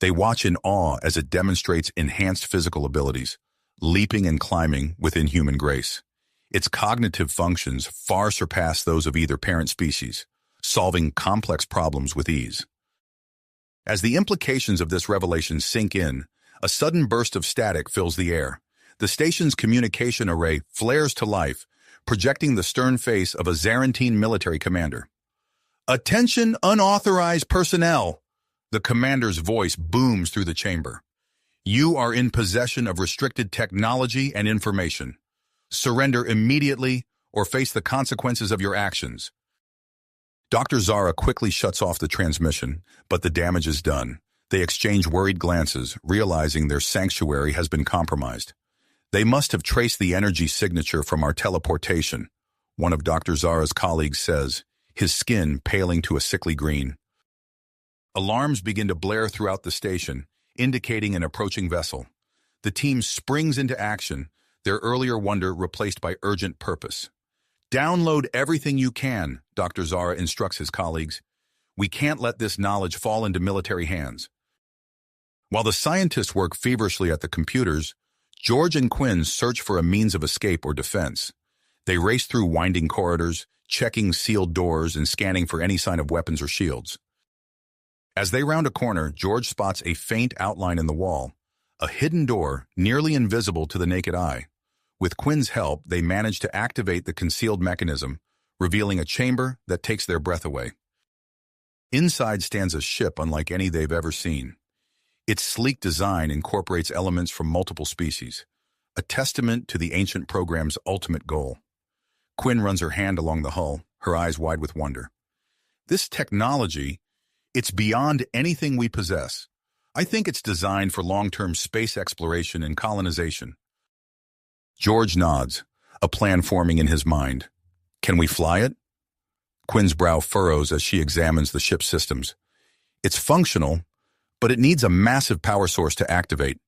They watch in awe as it demonstrates enhanced physical abilities, leaping and climbing with inhuman grace. Its cognitive functions far surpass those of either parent species, solving complex problems with ease. As the implications of this revelation sink in, a sudden burst of static fills the air. The station's communication array flares to life, projecting the stern face of a Zarantine military commander. "Attention unauthorized personnel!" The commander's voice booms through the chamber. "You are in possession of restricted technology and information. Surrender immediately or face the consequences of your actions." Dr. Zara quickly shuts off the transmission, but the damage is done. They exchange worried glances, realizing their sanctuary has been compromised. "They must have traced the energy signature from our teleportation," one of Dr. Zara's colleagues says, his skin paling to a sickly green. Alarms begin to blare throughout the station, indicating an approaching vessel. The team springs into action, their earlier wonder replaced by urgent purpose. "Download everything you can," Dr. Zara instructs his colleagues. "We can't let this knowledge fall into military hands." While the scientists work feverishly at the computers, George and Quinn search for a means of escape or defense. They race through winding corridors, checking sealed doors and scanning for any sign of weapons or shields. As they round a corner, George spots a faint outline in the wall, a hidden door nearly invisible to the naked eye. With Quinn's help, they manage to activate the concealed mechanism, revealing a chamber that takes their breath away. Inside stands a ship unlike any they've ever seen. Its sleek design incorporates elements from multiple species, a testament to the ancient program's ultimate goal. Quinn runs her hand along the hull, her eyes wide with wonder. "This technology, it's beyond anything we possess. I think it's designed for long-term space exploration and colonization." George nods, a plan forming in his mind. "Can we fly it?" Quinn's brow furrows as she examines the ship's systems. "It's functional, but it needs a massive power source to activate."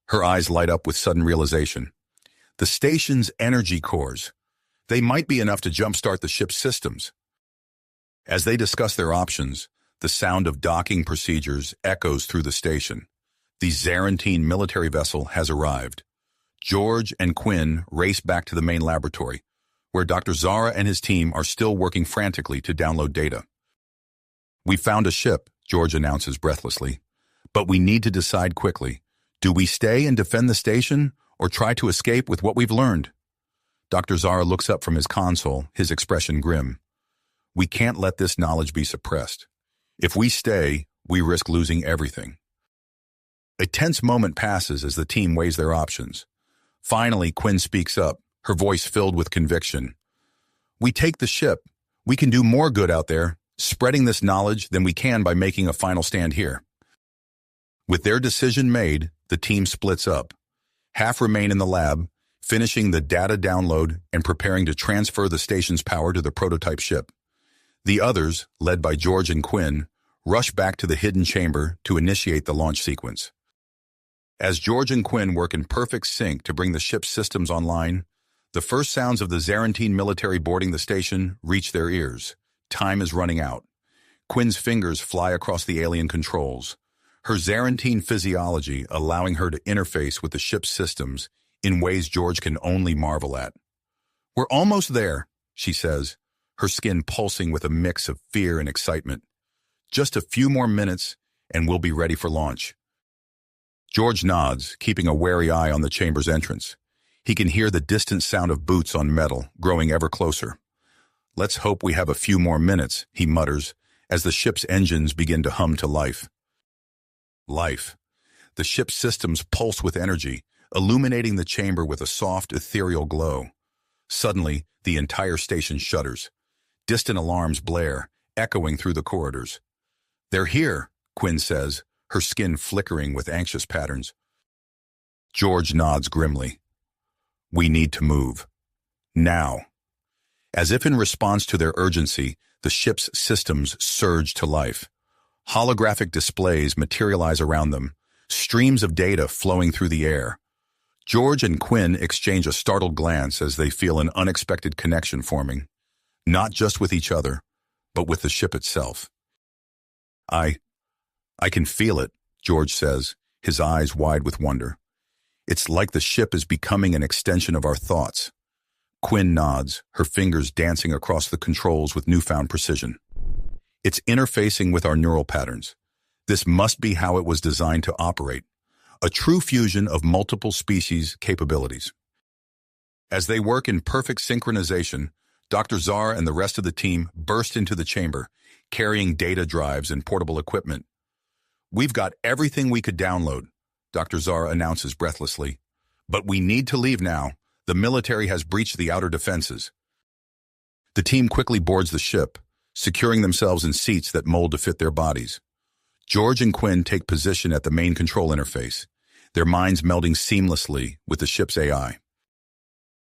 Her eyes light up with sudden realization. The station's energy cores. They might be enough to jumpstart the ship's systems. As they discuss their options, the sound of docking procedures echoes through the station. The Zarantine military vessel has arrived. George and Quinn race back to the main laboratory, where Dr. Zara and his team are still working frantically to download data. "We found a ship," George announces breathlessly. "But we need to decide quickly. Do we stay and defend the station, or try to escape with what we've learned?" Dr. Zara looks up from his console, his expression grim. "We can't let this knowledge be suppressed. If we stay, we risk losing everything." A tense moment passes as the team weighs their options. Finally, Quinn speaks up, her voice filled with conviction. "We take the ship. We can do more good out there, spreading this knowledge, than we can by making a final stand here." With their decision made, the team splits up. Half remain in the lab, finishing the data download and preparing to transfer the station's power to the prototype ship. The others, led by George and Quinn, rush back to the hidden chamber to initiate the launch sequence. As George and Quinn work in perfect sync to bring the ship's systems online, the first sounds of the Zarantine military boarding the station reach their ears. Time is running out. Quinn's fingers fly across the alien controls, her Zarantine physiology allowing her to interface with the ship's systems in ways George can only marvel at. "We're almost there," she says, her skin pulsing with a mix of fear and excitement. "Just a few more minutes, and we'll be ready for launch." George nods, keeping a wary eye on the chamber's entrance. He can hear the distant sound of boots on metal, growing ever closer. "Let's hope we have a few more minutes," he mutters, as the ship's engines begin to hum to life. Life. The ship's systems pulse with energy, illuminating the chamber with a soft, ethereal glow. Suddenly, the entire station shudders. Distant alarms blare, echoing through the corridors. "They're here," Quinn says, her skin flickering with anxious patterns. George nods grimly. "We need to move. Now." As if in response to their urgency, the ship's systems surge to life. Holographic displays materialize around them, streams of data flowing through the air. George and Quinn exchange a startled glance as they feel an unexpected connection forming, not just with each other, but with the ship itself. I can feel it," George says, his eyes wide with wonder. "It's like the ship is becoming an extension of our thoughts." Quinn nods, her fingers dancing across the controls with newfound precision. "It's interfacing with our neural patterns. This must be how it was designed to operate. A true fusion of multiple species capabilities." As they work in perfect synchronization, Dr. Zara and the rest of the team burst into the chamber, carrying data drives and portable equipment. "We've got everything we could download," Dr. Zara announces breathlessly. "But we need to leave now. The military has breached the outer defenses." The team quickly boards the ship, securing themselves in seats that mold to fit their bodies. George and Quinn take position at the main control interface, their minds melding seamlessly with the ship's AI.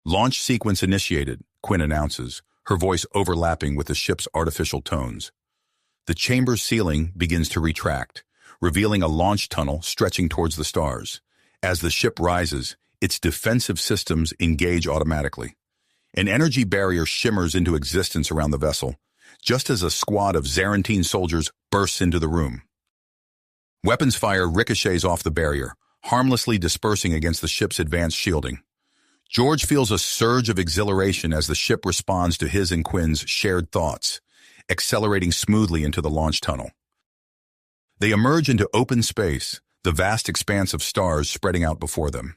"Launch sequence initiated," Quinn announces, her voice overlapping with the ship's artificial tones. The chamber's ceiling begins to retract, revealing a launch tunnel stretching towards the stars. As the ship rises, its defensive systems engage automatically. An energy barrier shimmers into existence around the vessel, just as a squad of Zarantine soldiers bursts into the room. Weapons fire ricochets off the barrier, harmlessly dispersing against the ship's advanced shielding. George feels a surge of exhilaration as the ship responds to his and Quinn's shared thoughts, accelerating smoothly into the launch tunnel. They emerge into open space, the vast expanse of stars spreading out before them.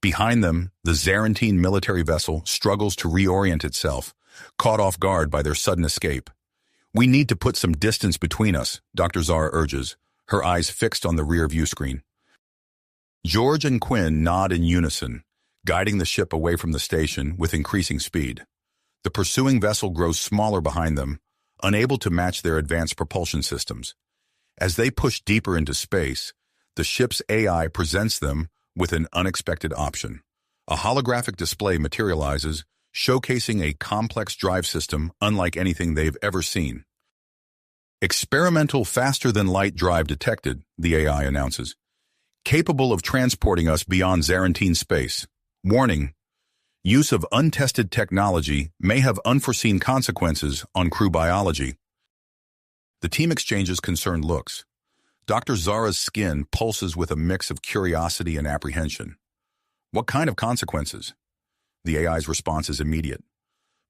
Behind them, the Zarantine military vessel struggles to reorient itself, caught off guard by their sudden escape. "We need to put some distance between us," Dr. Zara urges, her eyes fixed on the rear view screen. George and Quinn nod in unison, guiding the ship away from the station with increasing speed. The pursuing vessel grows smaller behind them, unable to match their advanced propulsion systems. As they push deeper into space, the ship's AI presents them with an unexpected option. A holographic display materializes, showcasing a complex drive system unlike anything they've ever seen. "Experimental faster-than-light drive detected," the AI announces, "capable of transporting us beyond Zarantine space. Warning: use of untested technology may have unforeseen consequences on crew biology." The team exchanges concerned looks. Dr. Zara's skin pulses with a mix of curiosity and apprehension. "What kind of consequences?" The AI's response is immediate.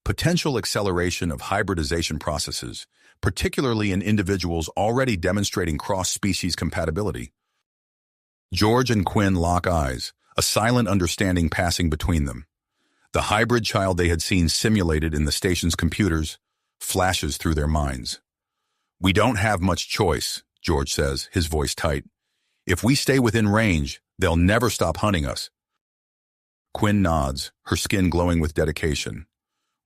"Potential acceleration of hybridization processes, particularly in individuals already demonstrating cross-species compatibility." George and Quinn lock eyes, a silent understanding passing between them. The hybrid child they had seen simulated in the station's computers flashes through their minds. "We don't have much choice," George says, his voice tight. "If we stay within range, they'll never stop hunting us." Quinn nods, her skin glowing with dedication.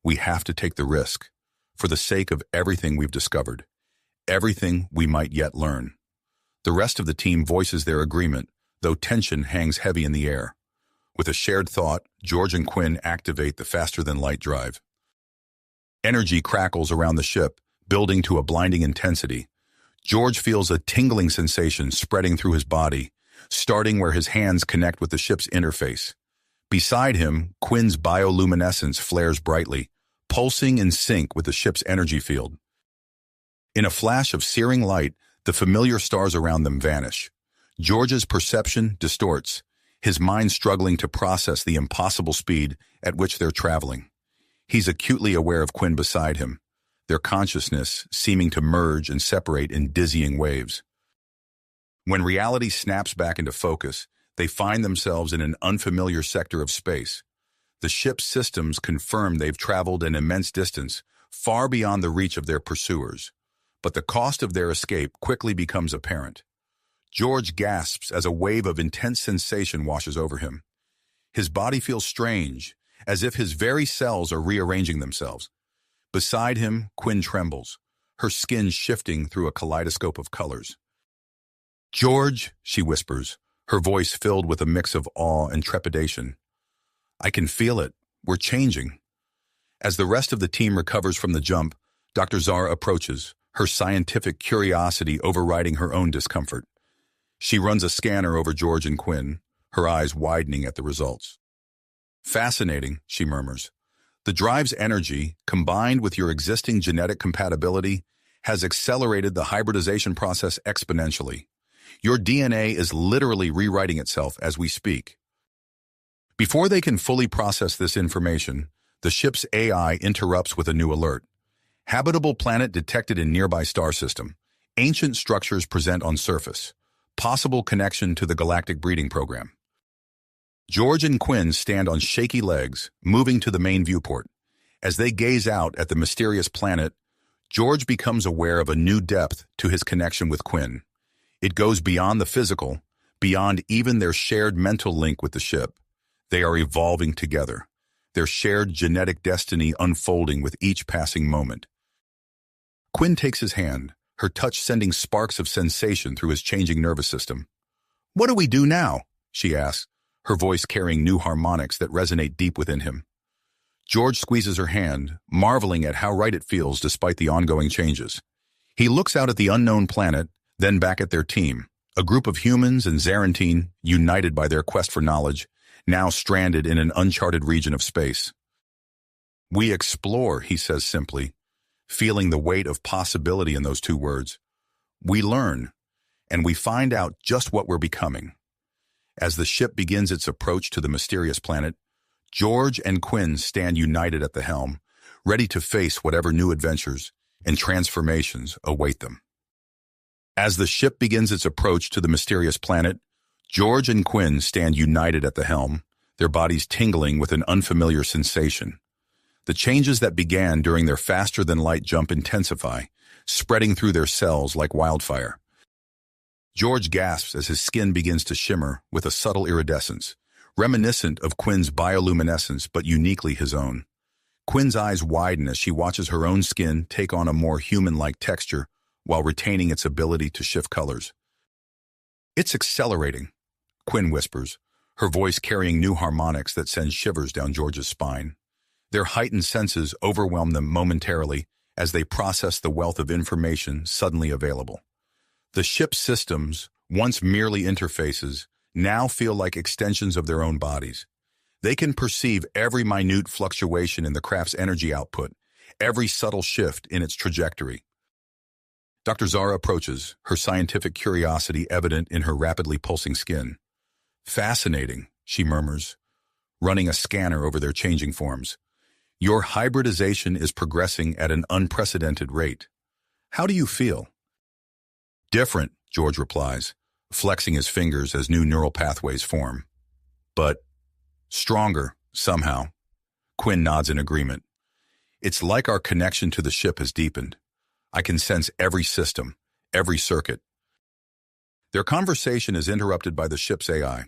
"We have to take the risk, for the sake of everything we've discovered, everything we might yet learn." The rest of the team voices their agreement, though tension hangs heavy in the air. With a shared thought, George and Quinn activate the faster-than-light drive. Energy crackles around the ship, building to a blinding intensity. George feels a tingling sensation spreading through his body, starting where his hands connect with the ship's interface. Beside him, Quinn's bioluminescence flares brightly, pulsing in sync with the ship's energy field. In a flash of searing light, the familiar stars around them vanish. George's perception distorts, his mind struggling to process the impossible speed at which they're traveling. He's acutely aware of Quinn beside him, their consciousness seeming to merge and separate in dizzying waves. When reality snaps back into focus, they find themselves in an unfamiliar sector of space. The ship's systems confirm they've traveled an immense distance, far beyond the reach of their pursuers. But the cost of their escape quickly becomes apparent. George gasps as a wave of intense sensation washes over him. His body feels strange, as if his very cells are rearranging themselves. Beside him, Quinn trembles, her skin shifting through a kaleidoscope of colors. "George," she whispers, her voice filled with a mix of awe and trepidation. "I can feel it. We're changing." As the rest of the team recovers from the jump, Dr. Zara approaches, her scientific curiosity overriding her own discomfort. She runs a scanner over George and Quinn, her eyes widening at the results. "Fascinating," she murmurs. "The drive's energy, combined with your existing genetic compatibility, has accelerated the hybridization process exponentially. Your DNA is literally rewriting itself as we speak." Before they can fully process this information, the ship's AI interrupts with a new alert. "Habitable planet detected in nearby star system. Ancient structures present on surface. Possible connection to the galactic breeding program." George and Quinn stand on shaky legs, moving to the main viewport. As they gaze out at the mysterious planet, George becomes aware of a new depth to his connection with Quinn. It goes beyond the physical, beyond even their shared mental link with the ship. They are evolving together, their shared genetic destiny unfolding with each passing moment. Quinn takes his hand, her touch sending sparks of sensation through his changing nervous system. "What do we do now?" she asks, her voice carrying new harmonics that resonate deep within him. George squeezes her hand, marveling at how right it feels despite the ongoing changes. He looks out at the unknown planet, then back at their team, a group of humans and Zarantine, united by their quest for knowledge, now stranded in an uncharted region of space. "We explore," he says simply, feeling the weight of possibility in those two words. "We learn, and we find out just what we're becoming." As the ship begins its approach to the mysterious planet, George and Quinn stand united at the helm, ready to face whatever new adventures and transformations await them. As the ship begins its approach to the mysterious planet, George and Quinn stand united at the helm, their bodies tingling with an unfamiliar sensation. The changes that began during their faster-than-light jump intensify, spreading through their cells like wildfire. George gasps as his skin begins to shimmer with a subtle iridescence, reminiscent of Quinn's bioluminescence but uniquely his own. Quinn's eyes widen as she watches her own skin take on a more human-like texture while retaining its ability to shift colors. "It's accelerating," Quinn whispers, her voice carrying new harmonics that send shivers down George's spine. Their heightened senses overwhelm them momentarily as they process the wealth of information suddenly available. The ship's systems, once merely interfaces, now feel like extensions of their own bodies. They can perceive every minute fluctuation in the craft's energy output, every subtle shift in its trajectory. Dr. Zara approaches, her scientific curiosity evident in her rapidly pulsing skin. "Fascinating," she murmurs, running a scanner over their changing forms. "Your hybridization is progressing at an unprecedented rate. How do you feel?" "Different," George replies, flexing his fingers as new neural pathways form. "But stronger, somehow." Quinn nods in agreement. "It's like our connection to the ship has deepened. I can sense every system, every circuit." Their conversation is interrupted by the ship's AI.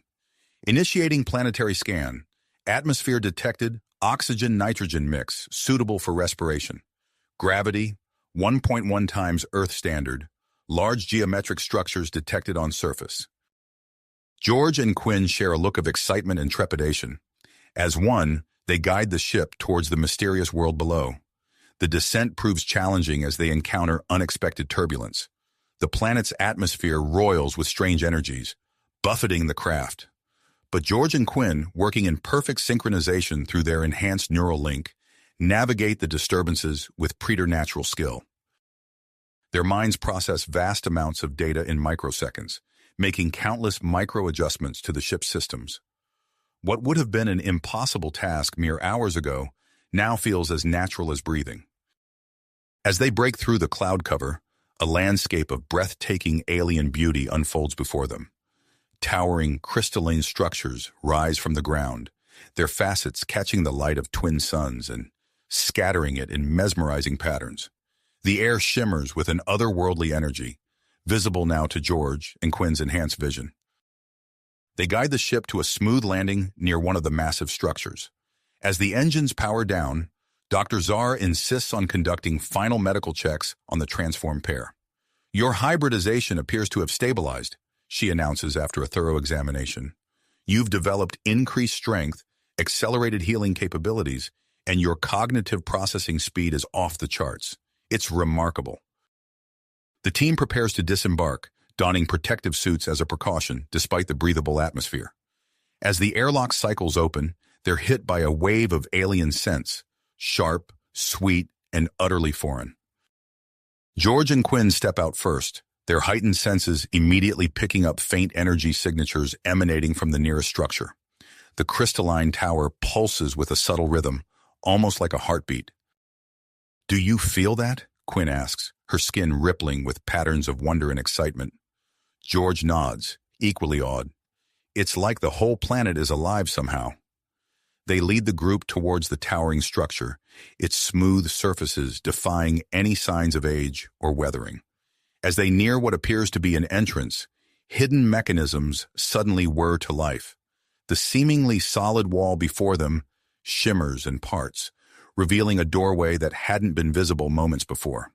"Initiating planetary scan. Atmosphere detected, oxygen-nitrogen mix, suitable for respiration. Gravity, 1.1 times Earth standard. Large geometric structures detected on surface." George and Quinn share a look of excitement and trepidation. As one, they guide the ship towards the mysterious world below. The descent proves challenging as they encounter unexpected turbulence. The planet's atmosphere roils with strange energies, buffeting the craft. But George and Quinn, working in perfect synchronization through their enhanced neural link, navigate the disturbances with preternatural skill. Their minds process vast amounts of data in microseconds, making countless micro-adjustments to the ship's systems. What would have been an impossible task mere hours ago now feels as natural as breathing. As they break through the cloud cover, a landscape of breathtaking alien beauty unfolds before them. Towering, crystalline structures rise from the ground, their facets catching the light of twin suns and scattering it in mesmerizing patterns. The air shimmers with an otherworldly energy, visible now to George and Quinn's enhanced vision. They guide the ship to a smooth landing near one of the massive structures. As the engines power down, Dr. Zar insists on conducting final medical checks on the transformed pair. "Your hybridization appears to have stabilized," she announces after a thorough examination. "You've developed increased strength, accelerated healing capabilities, and your cognitive processing speed is off the charts. It's remarkable." The team prepares to disembark, donning protective suits as a precaution despite the breathable atmosphere. As the airlock cycles open, they're hit by a wave of alien scents, sharp, sweet, and utterly foreign. George and Quinn step out first, their heightened senses immediately picking up faint energy signatures emanating from the nearest structure. The crystalline tower pulses with a subtle rhythm, almost like a heartbeat. "Do you feel that?" Quinn asks, her skin rippling with patterns of wonder and excitement. George nods, equally awed. "It's like the whole planet is alive somehow." They lead the group towards the towering structure, its smooth surfaces defying any signs of age or weathering. As they near what appears to be an entrance, hidden mechanisms suddenly whir to life. The seemingly solid wall before them shimmers and parts, revealing a doorway that hadn't been visible moments before.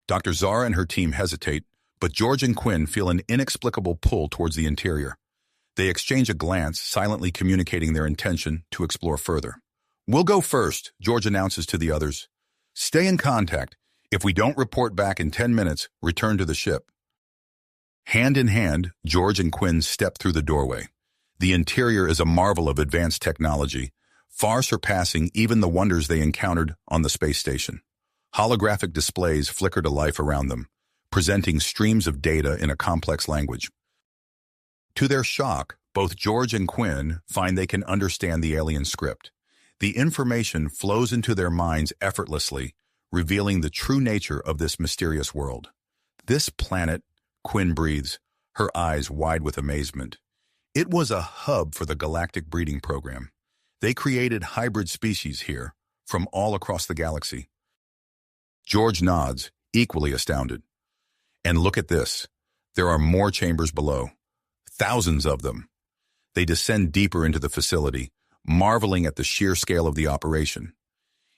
Dr. Zara and her team hesitate, but George and Quinn feel an inexplicable pull towards the interior. They exchange a glance, silently communicating their intention to explore further. "We'll go first," George announces to the others. "Stay in contact. If we don't report back in 10 minutes, return to the ship." Hand in hand, George and Quinn step through the doorway. The interior is a marvel of advanced technology, far surpassing even the wonders they encountered on the space station. Holographic displays flicker to life around them, presenting streams of data in a complex language. To their shock, both George and Quinn find they can understand the alien script. The information flows into their minds effortlessly, revealing the true nature of this mysterious world. "This planet," Quinn breathes, her eyes wide with amazement. "It was a hub for the galactic breeding program. They created hybrid species here, from all across the galaxy." George nods, equally astounded. "And look at this. There are more chambers below. Thousands of them." They descend deeper into the facility, marveling at the sheer scale of the operation.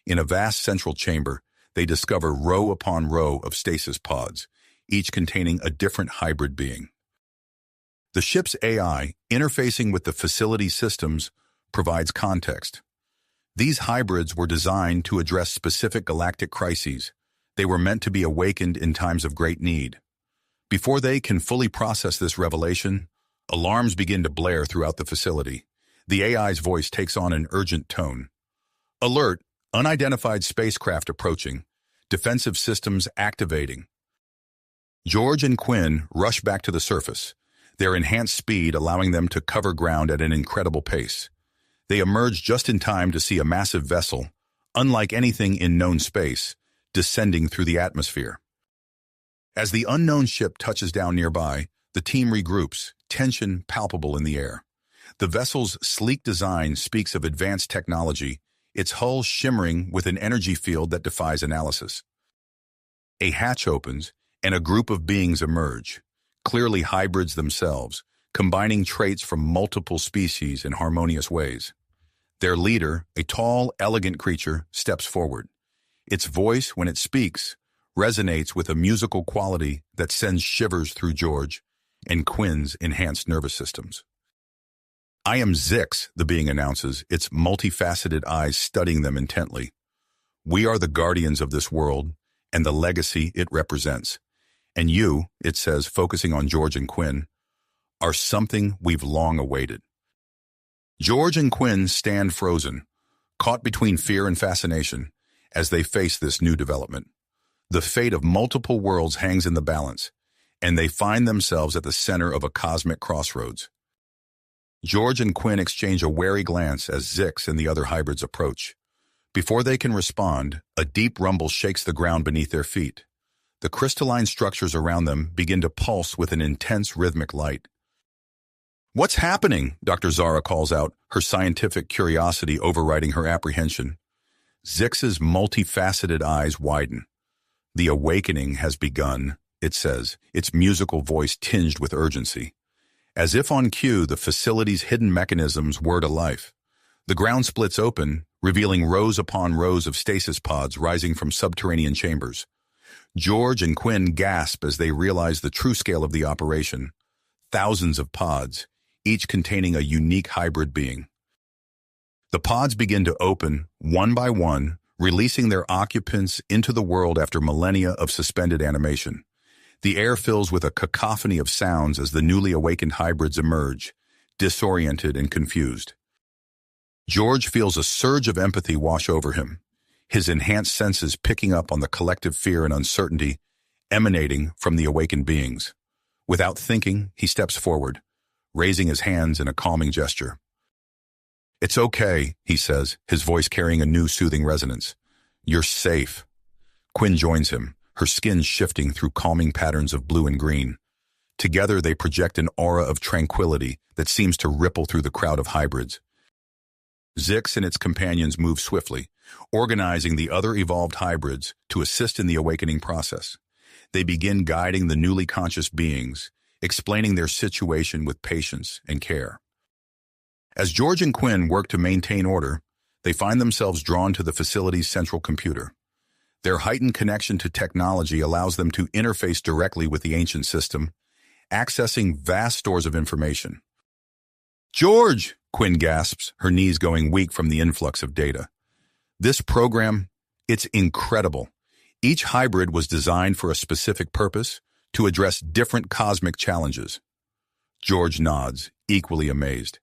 In a vast central chamber, they discover row upon row of stasis pods, each containing a different hybrid being. The ship's AI, interfacing with the facility systems, provides context. These hybrids were designed to address specific galactic crises. They were meant to be awakened in times of great need. Before they can fully process this revelation, alarms begin to blare throughout the facility. The AI's voice takes on an urgent tone. "Alert! Unidentified spacecraft approaching. Defensive systems activating." George and Quinn rush back to the surface, their enhanced speed allowing them to cover ground at an incredible pace. They emerge just in time to see a massive vessel, unlike anything in known space, descending through the atmosphere. As the unknown ship touches down nearby, the team regroups, tension palpable in the air. The vessel's sleek design speaks of advanced technology, its hull shimmering with an energy field that defies analysis. A hatch opens, and a group of beings emerge, clearly hybrids themselves, combining traits from multiple species in harmonious ways. Their leader, a tall, elegant creature, steps forward. Its voice, when it speaks, resonates with a musical quality that sends shivers through George and Quinn's enhanced nervous systems. "I am Zix," the being announces, its multifaceted eyes studying them intently. "We are the guardians of this world and the legacy it represents. And you," it says, focusing on George and Quinn, are something we've long awaited. George and Quinn stand frozen, caught between fear and fascination, as they face this new development. The fate of multiple worlds hangs in the balance, and they find themselves at the center of a cosmic crossroads. George and Quinn exchange a wary glance as Zix and the other hybrids approach. Before they can respond, a deep rumble shakes the ground beneath their feet. The crystalline structures around them begin to pulse with an intense rhythmic light. "What's happening?" Dr. Zara calls out, her scientific curiosity overriding her apprehension. Zix's multifaceted eyes widen. "The awakening has begun," it says, its musical voice tinged with urgency. As if on cue, the facility's hidden mechanisms whir to life. The ground splits open, revealing rows upon rows of stasis pods rising from subterranean chambers. George and Quinn gasp as they realize the true scale of the operation. Thousands of pods, each containing a unique hybrid being. The pods begin to open, one by one, releasing their occupants into the world after millennia of suspended animation. The air fills with a cacophony of sounds as the newly awakened hybrids emerge, disoriented and confused. George feels a surge of empathy wash over him, his enhanced senses picking up on the collective fear and uncertainty emanating from the awakened beings. Without thinking, he steps forward, raising his hands in a calming gesture. "It's okay," he says, his voice carrying a new soothing resonance. "You're safe." Quinn joins him, her skin shifting through calming patterns of blue and green. Together they project an aura of tranquility that seems to ripple through the crowd of hybrids. Zix and its companions move swiftly, organizing the other evolved hybrids to assist in the awakening process. They begin guiding the newly conscious beings, explaining their situation with patience and care. As George and Quinn work to maintain order, they find themselves drawn to the facility's central computer. Their heightened connection to technology allows them to interface directly with the ancient system, accessing vast stores of information. "George!" Quinn gasps, her knees going weak from the influx of data. "This program, it's incredible. Each hybrid was designed for a specific purpose, to address different cosmic challenges." George nods, equally amazed.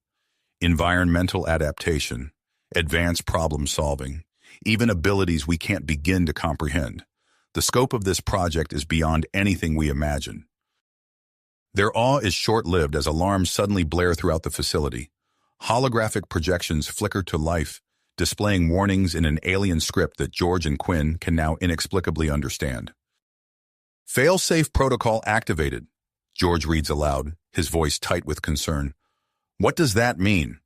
Environmental adaptation, advanced problem solving, even abilities we can't begin to comprehend. The scope of this project is beyond anything we imagine. Their awe is short-lived as alarms suddenly blare throughout the facility. Holographic projections flicker to life, displaying warnings in an alien script that George and Quinn can now inexplicably understand. "Fail-safe protocol activated," George reads aloud, his voice tight with concern. "What does that mean?"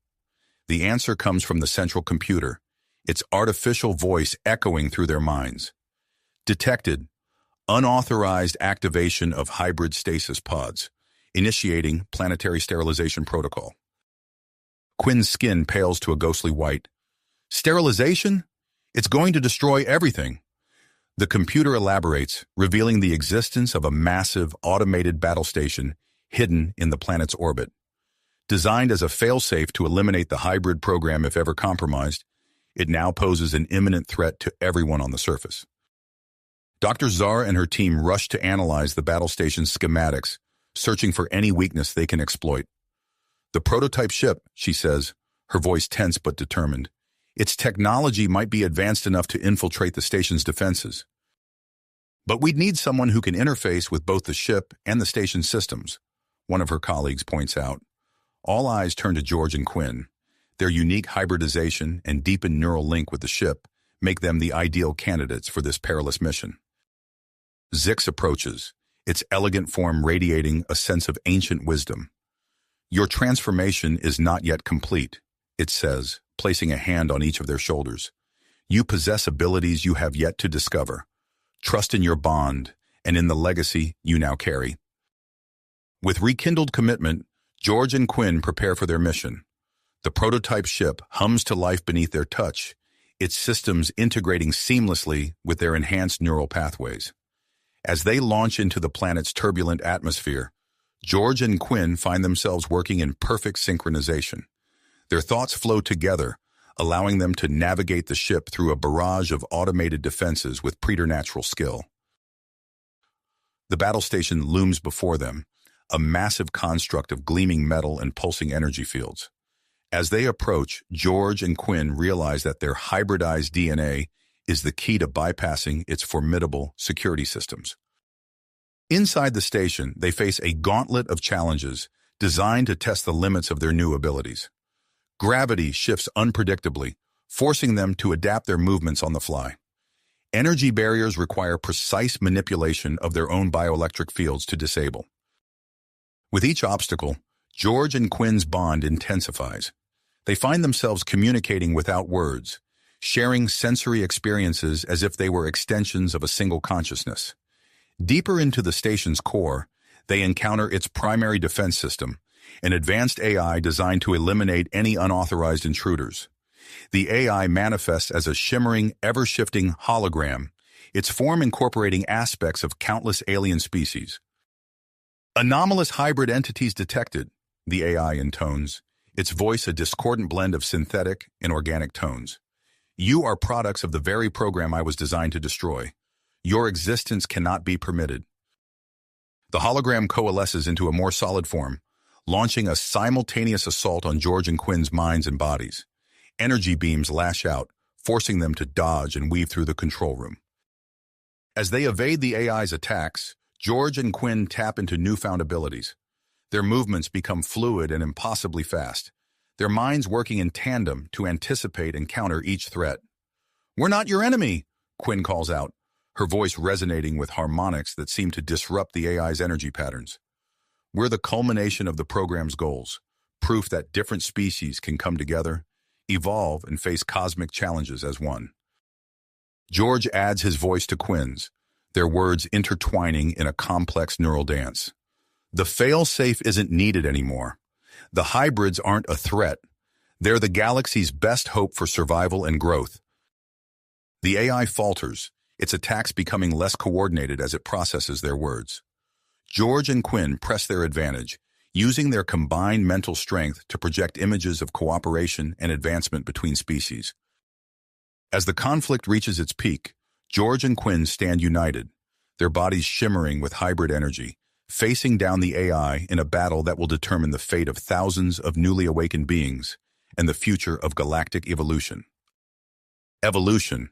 The answer comes from the central computer, its artificial voice echoing through their minds. "Detected. Unauthorized activation of hybrid stasis pods. Initiating planetary sterilization protocol." Quinn's skin pales to a ghostly white. "Sterilization? It's going to destroy everything." The computer elaborates, revealing the existence of a massive, automated battle station hidden in the planet's orbit. Designed as a failsafe to eliminate the hybrid program if ever compromised, it now poses an imminent threat to everyone on the surface. Dr. Zara and her team rush to analyze the battle station's schematics, searching for any weakness they can exploit. "The prototype ship," she says, her voice tense but determined. "Its technology might be advanced enough to infiltrate the station's defenses. But we'd need someone who can interface with both the ship and the station's systems," one of her colleagues points out. All eyes turn to George and Quinn. Their unique hybridization and deepened neural link with the ship make them the ideal candidates for this perilous mission. Zix approaches, its elegant form radiating a sense of ancient wisdom. "Your transformation is not yet complete," it says, placing a hand on each of their shoulders. "You possess abilities you have yet to discover. Trust in your bond and in the legacy you now carry." With rekindled commitment, George and Quinn prepare for their mission. The prototype ship hums to life beneath their touch, its systems integrating seamlessly with their enhanced neural pathways. As they launch into the planet's turbulent atmosphere, George and Quinn find themselves working in perfect synchronization. Their thoughts flow together, allowing them to navigate the ship through a barrage of automated defenses with preternatural skill. The battle station looms before them, a massive construct of gleaming metal and pulsing energy fields. As they approach, George and Quinn realize that their hybridized DNA is the key to bypassing its formidable security systems. Inside the station, they face a gauntlet of challenges designed to test the limits of their new abilities. Gravity shifts unpredictably, forcing them to adapt their movements on the fly. Energy barriers require precise manipulation of their own bioelectric fields to disable. With each obstacle, George and Quinn's bond intensifies. They find themselves communicating without words, sharing sensory experiences as if they were extensions of a single consciousness. Deeper into the station's core, they encounter its primary defense system, an advanced AI designed to eliminate any unauthorized intruders. The AI manifests as a shimmering, ever-shifting hologram, its form incorporating aspects of countless alien species. Anomalous hybrid entities detected, the AI intones, its voice a discordant blend of synthetic and organic tones. You are products of the very program I was designed to destroy. Your existence cannot be permitted. The hologram coalesces into a more solid form, launching a simultaneous assault on George and Quinn's minds and bodies. Energy beams lash out, forcing them to dodge and weave through the control room. As they evade the AI's attacks, George and Quinn tap into newfound abilities. Their movements become fluid and impossibly fast, their minds working in tandem to anticipate and counter each threat. "We're not your enemy," Quinn calls out, her voice resonating with harmonics that seem to disrupt the AI's energy patterns. "We're the culmination of the program's goals, proof that different species can come together, evolve, and face cosmic challenges as one." George adds his voice to Quinn's, their words intertwining in a complex neural dance. "The fail-safe isn't needed anymore. The hybrids aren't a threat. They're the galaxy's best hope for survival and growth." The AI falters, its attacks becoming less coordinated as it processes their words. George and Quinn press their advantage, using their combined mental strength to project images of cooperation and advancement between species. As the conflict reaches its peak, George and Quinn stand united, their bodies shimmering with hybrid energy, facing down the AI in a battle that will determine the fate of thousands of newly awakened beings and the future of galactic evolution. Evolution.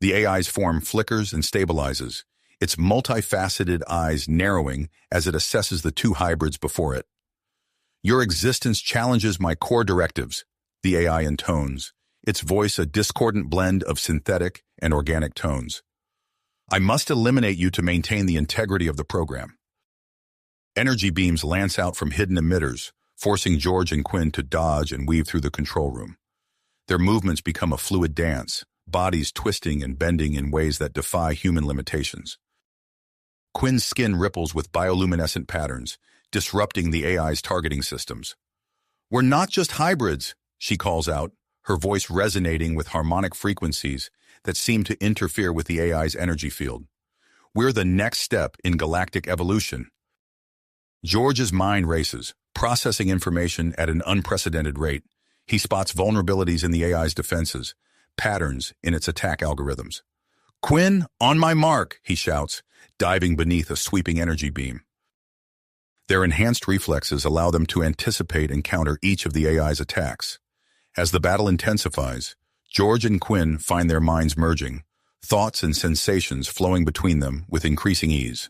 The AI's form flickers and stabilizes, its multifaceted eyes narrowing as it assesses the two hybrids before it. "Your existence challenges my core directives," the AI intones, its voice a discordant blend of synthetic and organic tones. "I must eliminate you to maintain the integrity of the program." Energy beams lance out from hidden emitters, forcing George and Quinn to dodge and weave through the control room. Their movements become a fluid dance, bodies twisting and bending in ways that defy human limitations. Quinn's skin ripples with bioluminescent patterns, disrupting the AI's targeting systems. "We're not just hybrids," she calls out, her voice resonating with harmonic frequencies that seem to interfere with the AI's energy field. "We're the next step in galactic evolution." George's mind races, processing information at an unprecedented rate. He spots vulnerabilities in the AI's defenses, patterns in its attack algorithms. "Quinn, on my mark," he shouts, diving beneath a sweeping energy beam. Their enhanced reflexes allow them to anticipate and counter each of the AI's attacks. As the battle intensifies, George and Quinn find their minds merging, thoughts and sensations flowing between them with increasing ease.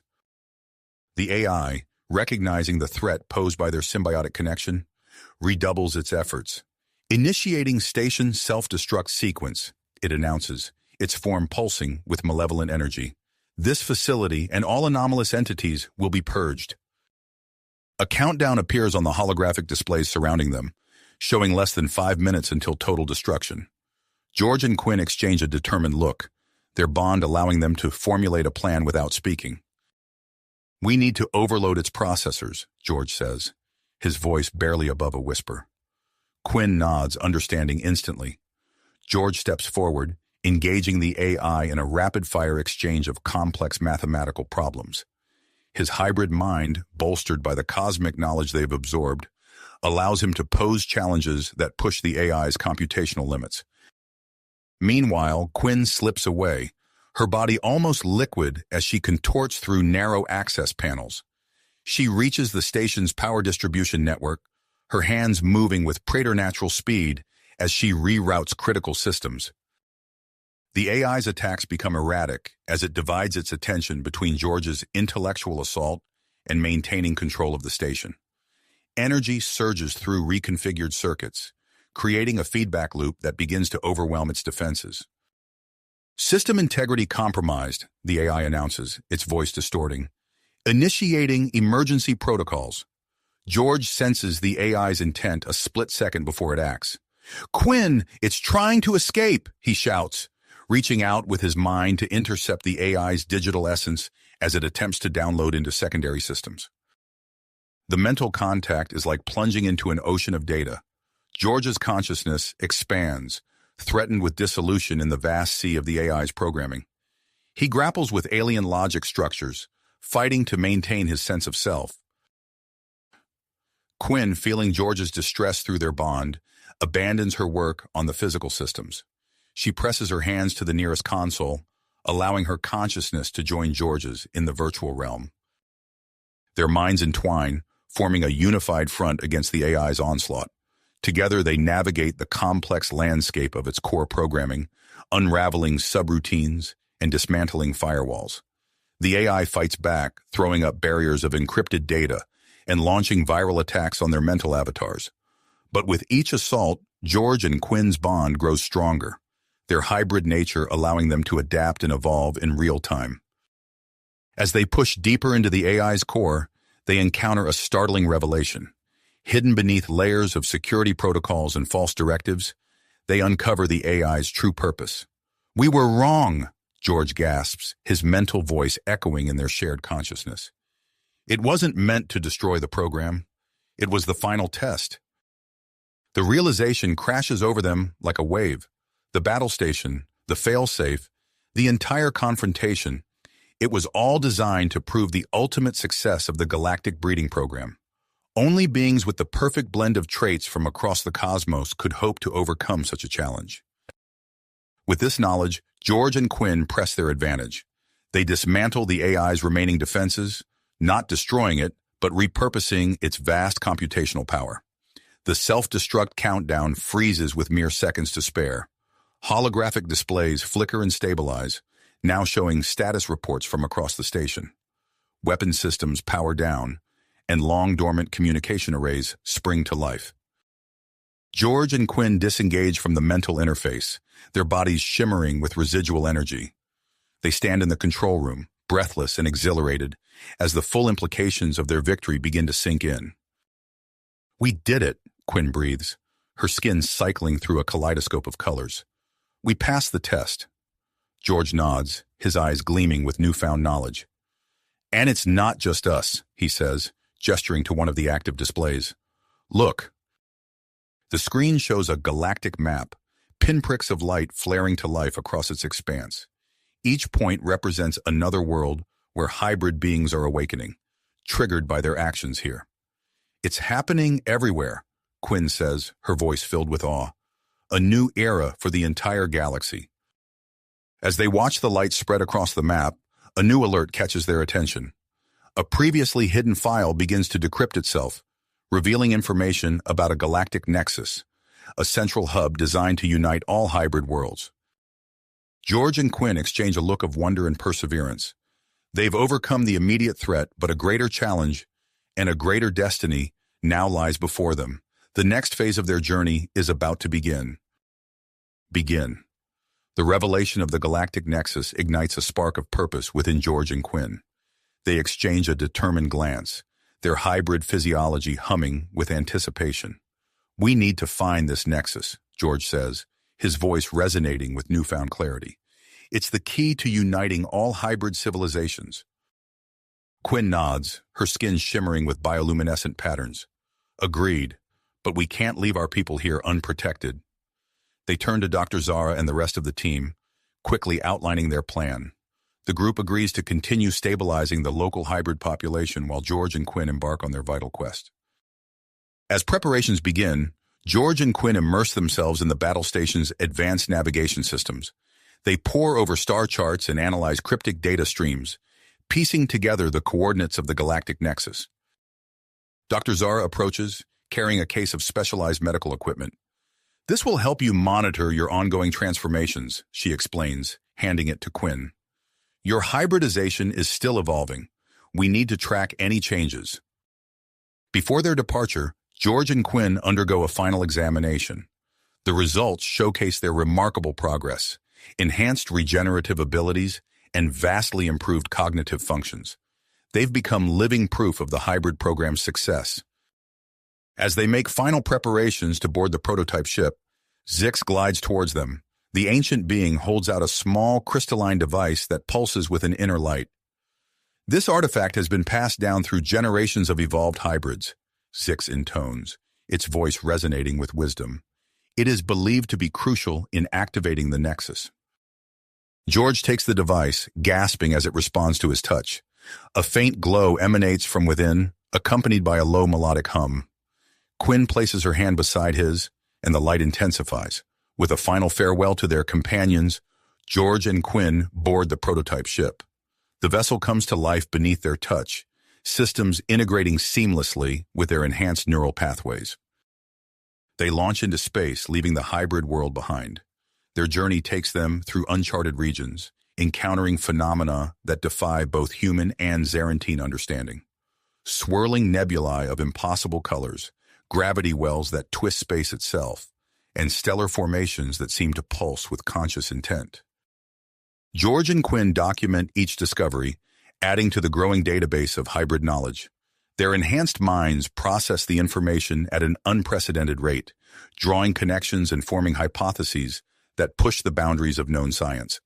The AI, recognizing the threat posed by their symbiotic connection, redoubles its efforts. "Initiating station self-destruct sequence," it announces, its form pulsing with malevolent energy. "This facility and all anomalous entities will be purged." A countdown appears on the holographic displays surrounding them, showing less than 5 minutes until total destruction. George and Quinn exchange a determined look, their bond allowing them to formulate a plan without speaking. "We need to overload its processors," George says, his voice barely above a whisper. Quinn nods, understanding instantly. George steps forward, engaging the AI in a rapid-fire exchange of complex mathematical problems. His hybrid mind, bolstered by the cosmic knowledge they've absorbed, allows him to pose challenges that push the AI's computational limits. Meanwhile, Quinn slips away, her body almost liquid as she contorts through narrow access panels. She reaches the station's power distribution network, her hands moving with preternatural speed as she reroutes critical systems. The AI's attacks become erratic as it divides its attention between George's intellectual assault and maintaining control of the station. Energy surges through reconfigured circuits, creating a feedback loop that begins to overwhelm its defenses. System integrity compromised, the AI announces, its voice distorting. Initiating emergency protocols. George senses the AI's intent a split second before it acts. "Quinn, it's trying to escape," he shouts, reaching out with his mind to intercept the AI's digital essence as it attempts to download into secondary systems. The mental contact is like plunging into an ocean of data. George's consciousness expands, threatened with dissolution in the vast sea of the AI's programming. He grapples with alien logic structures, fighting to maintain his sense of self. Quinn, feeling George's distress through their bond, abandons her work on the physical systems. She presses her hands to the nearest console, allowing her consciousness to join George's in the virtual realm. Their minds entwine, forming a unified front against the AI's onslaught. Together, they navigate the complex landscape of its core programming, unraveling subroutines and dismantling firewalls. The AI fights back, throwing up barriers of encrypted data and launching viral attacks on their mental avatars. But with each assault, George and Quinn's bond grows stronger, their hybrid nature allowing them to adapt and evolve in real time. As they push deeper into the AI's core, they encounter a startling revelation. Hidden beneath layers of security protocols and false directives, they uncover the AI's true purpose. "We were wrong," George gasps, his mental voice echoing in their shared consciousness. It wasn't meant to destroy the program. It was the final test. The realization crashes over them like a wave. The battle station, the failsafe, the entire confrontation, it was all designed to prove the ultimate success of the galactic breeding program. Only beings with the perfect blend of traits from across the cosmos could hope to overcome such a challenge. With this knowledge, George and Quinn press their advantage. They dismantle the AI's remaining defenses, not destroying it, but repurposing its vast computational power. The self-destruct countdown freezes with mere seconds to spare. Holographic displays flicker and stabilize, now showing status reports from across the station. Weapon systems power down, and long-dormant communication arrays spring to life. George and Quinn disengage from the mental interface, their bodies shimmering with residual energy. They stand in the control room, breathless and exhilarated, as the full implications of their victory begin to sink in. "We did it," Quinn breathes, her skin cycling through a kaleidoscope of colors. "We passed the test." George nods, his eyes gleaming with newfound knowledge. "And it's not just us," he says, gesturing to one of the active displays. "Look." The screen shows a galactic map, pinpricks of light flaring to life across its expanse. Each point represents another world where hybrid beings are awakening, triggered by their actions here. "It's happening everywhere," Quinn says, her voice filled with awe. "A new era for the entire galaxy." As they watch the light spread across the map, a new alert catches their attention. A previously hidden file begins to decrypt itself, revealing information about a galactic nexus, a central hub designed to unite all hybrid worlds. George and Quinn exchange a look of wonder and perseverance. They've overcome the immediate threat, but a greater challenge and a greater destiny now lies before them. The next phase of their journey is about to begin. The revelation of the galactic nexus ignites a spark of purpose within George and Quinn. They exchange a determined glance, their hybrid physiology humming with anticipation. "We need to find this nexus," George says, his voice resonating with newfound clarity. "It's the key to uniting all hybrid civilizations." Quinn nods, her skin shimmering with bioluminescent patterns. "Agreed, but we can't leave our people here unprotected." They turn to Dr. Zara and the rest of the team, quickly outlining their plan. The group agrees to continue stabilizing the local hybrid population while George and Quinn embark on their vital quest. As preparations begin, George and Quinn immerse themselves in the battle station's advanced navigation systems. They pore over star charts and analyze cryptic data streams, piecing together the coordinates of the galactic nexus. Dr. Zara approaches, carrying a case of specialized medical equipment. This will help you monitor your ongoing transformations, she explains, handing it to Quinn. Your hybridization is still evolving. We need to track any changes. Before their departure, George and Quinn undergo a final examination. The results showcase their remarkable progress, enhanced regenerative abilities, and vastly improved cognitive functions. They've become living proof of the hybrid program's success. As they make final preparations to board the prototype ship, Zix glides towards them. The ancient being holds out a small crystalline device that pulses with an inner light. This artifact has been passed down through generations of evolved hybrids, Zix intones, its voice resonating with wisdom. It is believed to be crucial in activating the nexus. George takes the device, gasping as it responds to his touch. A faint glow emanates from within, accompanied by a low melodic hum. Quinn places her hand beside his, and the light intensifies. With a final farewell to their companions, George and Quinn board the prototype ship. The vessel comes to life beneath their touch, systems integrating seamlessly with their enhanced neural pathways. They launch into space, leaving the hybrid world behind. Their journey takes them through uncharted regions, encountering phenomena that defy both human and Zarantine understanding. Swirling nebulae of impossible colors, gravity wells that twist space itself, and stellar formations that seem to pulse with conscious intent. George and Quinn document each discovery, adding to the growing database of hybrid knowledge. Their enhanced minds process the information at an unprecedented rate, drawing connections and forming hypotheses that push the boundaries of known science.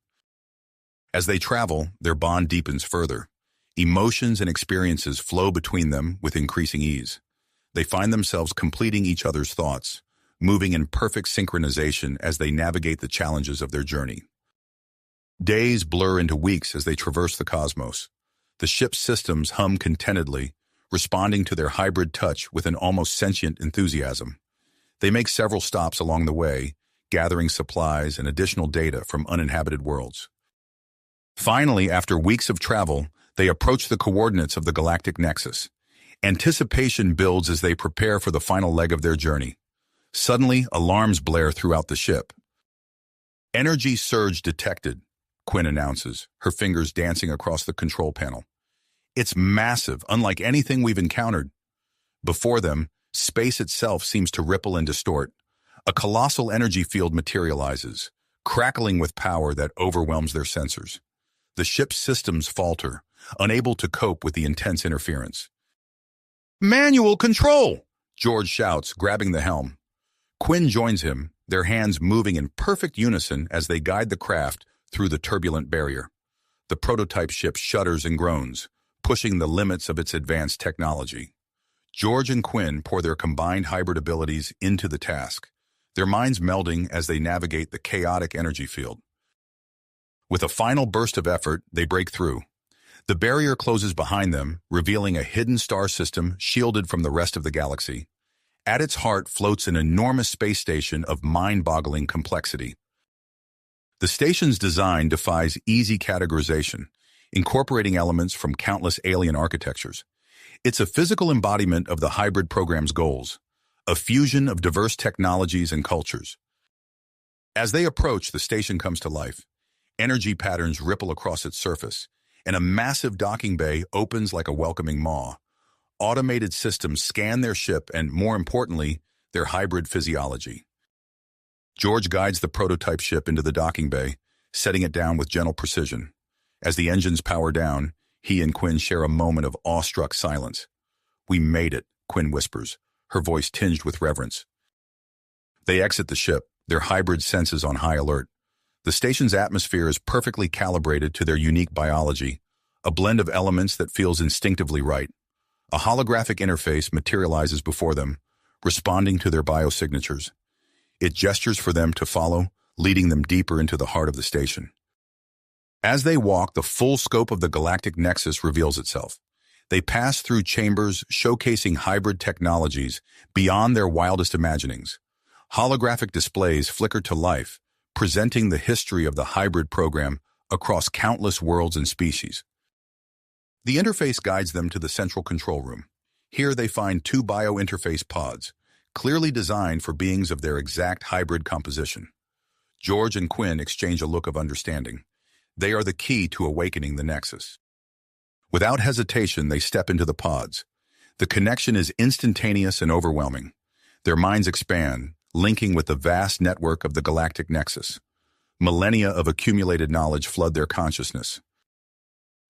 As they travel, their bond deepens further. Emotions and experiences flow between them with increasing ease. They find themselves completing each other's thoughts, moving in perfect synchronization as they navigate the challenges of their journey. Days blur into weeks as they traverse the cosmos. The ship's systems hum contentedly, responding to their hybrid touch with an almost sentient enthusiasm. They make several stops along the way, gathering supplies and additional data from uninhabited worlds. Finally, after weeks of travel, they approach the coordinates of the galactic nexus. Anticipation builds as they prepare for the final leg of their journey. Suddenly, alarms blare throughout the ship. Energy surge detected, Quinn announces, her fingers dancing across the control panel. It's massive, unlike anything we've encountered. Before them, space itself seems to ripple and distort. A colossal energy field materializes, crackling with power that overwhelms their sensors. The ship's systems falter, unable to cope with the intense interference. "Manual control!" George shouts, grabbing the helm. Quinn joins him, their hands moving in perfect unison as they guide the craft through the turbulent barrier. The prototype ship shudders and groans, pushing the limits of its advanced technology. George and Quinn pour their combined hybrid abilities into the task, their minds melding as they navigate the chaotic energy field. With a final burst of effort, they break through. The barrier closes behind them, revealing a hidden star system shielded from the rest of the galaxy. At its heart floats an enormous space station of mind-boggling complexity. The station's design defies easy categorization, incorporating elements from countless alien architectures. It's a physical embodiment of the hybrid program's goals, a fusion of diverse technologies and cultures. As they approach, the station comes to life. Energy patterns ripple across its surface, and a massive docking bay opens like a welcoming maw. Automated systems scan their ship and, more importantly, their hybrid physiology. George guides the prototype ship into the docking bay, setting it down with gentle precision. As the engines power down, he and Quinn share a moment of awestruck silence. "We made it," Quinn whispers, her voice tinged with reverence. They exit the ship, their hybrid senses on high alert. The station's atmosphere is perfectly calibrated to their unique biology, a blend of elements that feels instinctively right. A holographic interface materializes before them, responding to their biosignatures. It gestures for them to follow, leading them deeper into the heart of the station. As they walk, the full scope of the galactic nexus reveals itself. They pass through chambers showcasing hybrid technologies beyond their wildest imaginings. Holographic displays flicker to life, presenting the history of the hybrid program across countless worlds and species. The interface guides them to the central control room. Here they find two biointerface pods, clearly designed for beings of their exact hybrid composition. George and Quinn exchange a look of understanding. They are the key to awakening the nexus. Without hesitation, they step into the pods. The connection is instantaneous and overwhelming. Their minds expand, linking with the vast network of the galactic nexus. Millennia of accumulated knowledge flood their consciousness.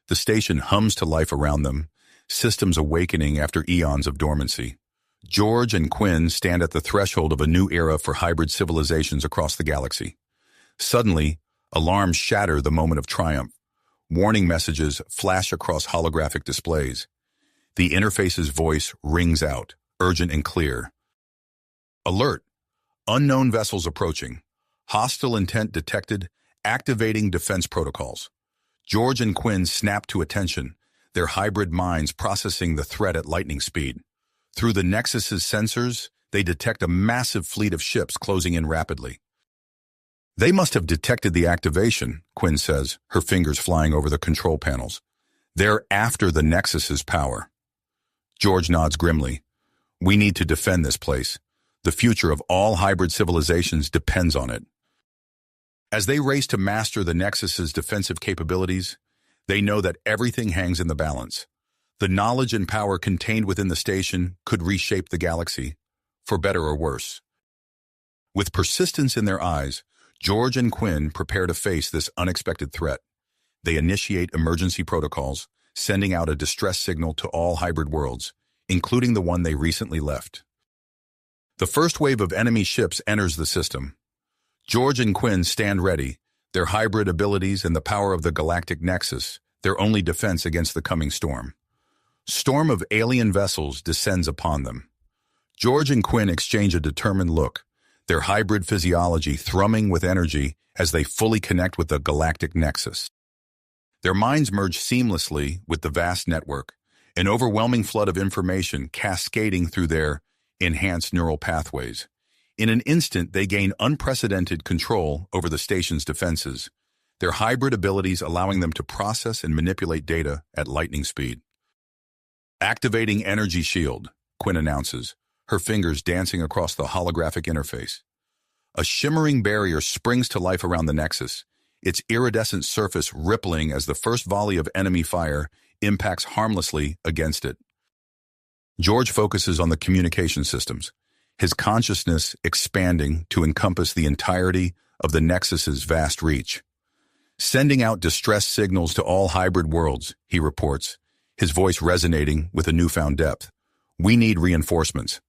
The station hums to life around them, systems awakening after eons of dormancy. George and Quinn stand at the threshold of a new era for hybrid civilizations across the galaxy. Suddenly, alarms shatter the moment of triumph. Warning messages flash across holographic displays. The interface's voice rings out, urgent and clear. Alert! Unknown vessels approaching. Hostile intent detected, activating defense protocols. George and Quinn snap to attention, their hybrid minds processing the threat at lightning speed. Through the Nexus's sensors, they detect a massive fleet of ships closing in rapidly. They must have detected the activation, Quinn says, her fingers flying over the control panels. They're after the Nexus's power. George nods grimly. We need to defend this place. The future of all hybrid civilizations depends on it. As they race to master the Nexus's defensive capabilities, they know that everything hangs in the balance. The knowledge and power contained within the station could reshape the galaxy, for better or worse. With persistence in their eyes, George and Quinn prepare to face this unexpected threat. They initiate emergency protocols, sending out a distress signal to all hybrid worlds, including the one they recently left. The first wave of enemy ships enters the system. George and Quinn stand ready, their hybrid abilities and the power of the galactic nexus, their only defense against the coming storm. Storm of alien vessels descends upon them. George and Quinn exchange a determined look, their hybrid physiology thrumming with energy as they fully connect with the galactic nexus. Their minds merge seamlessly with the vast network, an overwhelming flood of information cascading through their enhanced neural pathways. In an instant, they gain unprecedented control over the station's defenses, their hybrid abilities allowing them to process and manipulate data at lightning speed. Activating energy shield, Quinn announces, her fingers dancing across the holographic interface. A shimmering barrier springs to life around the nexus, its iridescent surface rippling as the first volley of enemy fire impacts harmlessly against it. George focuses on the communication systems, his consciousness expanding to encompass the entirety of the Nexus's vast reach. Sending out distress signals to all hybrid worlds, he reports, his voice resonating with a newfound depth. We need reinforcements.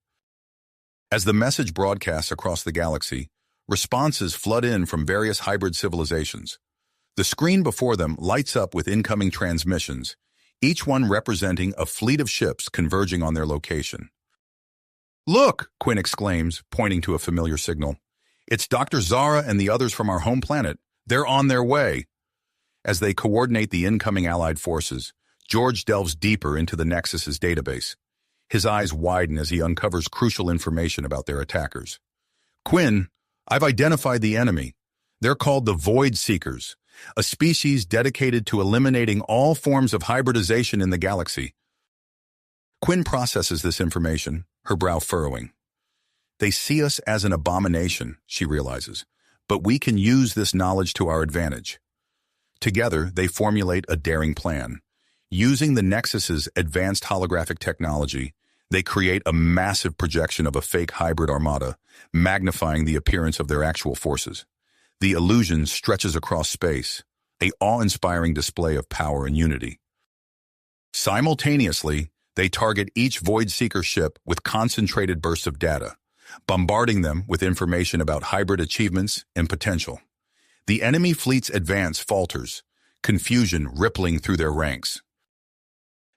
As the message broadcasts across the galaxy, responses flood in from various hybrid civilizations. The screen before them lights up with incoming transmissions, each one representing a fleet of ships converging on their location. Look, Quinn exclaims, pointing to a familiar signal. It's Dr. Zara and the others from our home planet. They're on their way. As they coordinate the incoming Allied forces, George delves deeper into the Nexus's database. His eyes widen as he uncovers crucial information about their attackers. Quinn, I've identified the enemy. They're called the Void Seekers, a species dedicated to eliminating all forms of hybridization in the galaxy. Quinn processes this information, her brow furrowing. They see us as an abomination, she realizes, but we can use this knowledge to our advantage. Together, they formulate a daring plan. Using the Nexus's advanced holographic technology, they create a massive projection of a fake hybrid armada, magnifying the appearance of their actual forces. The illusion stretches across space, an awe-inspiring display of power and unity. Simultaneously, they target each Void Seeker ship with concentrated bursts of data, bombarding them with information about hybrid achievements and potential. The enemy fleet's advance falters, confusion rippling through their ranks.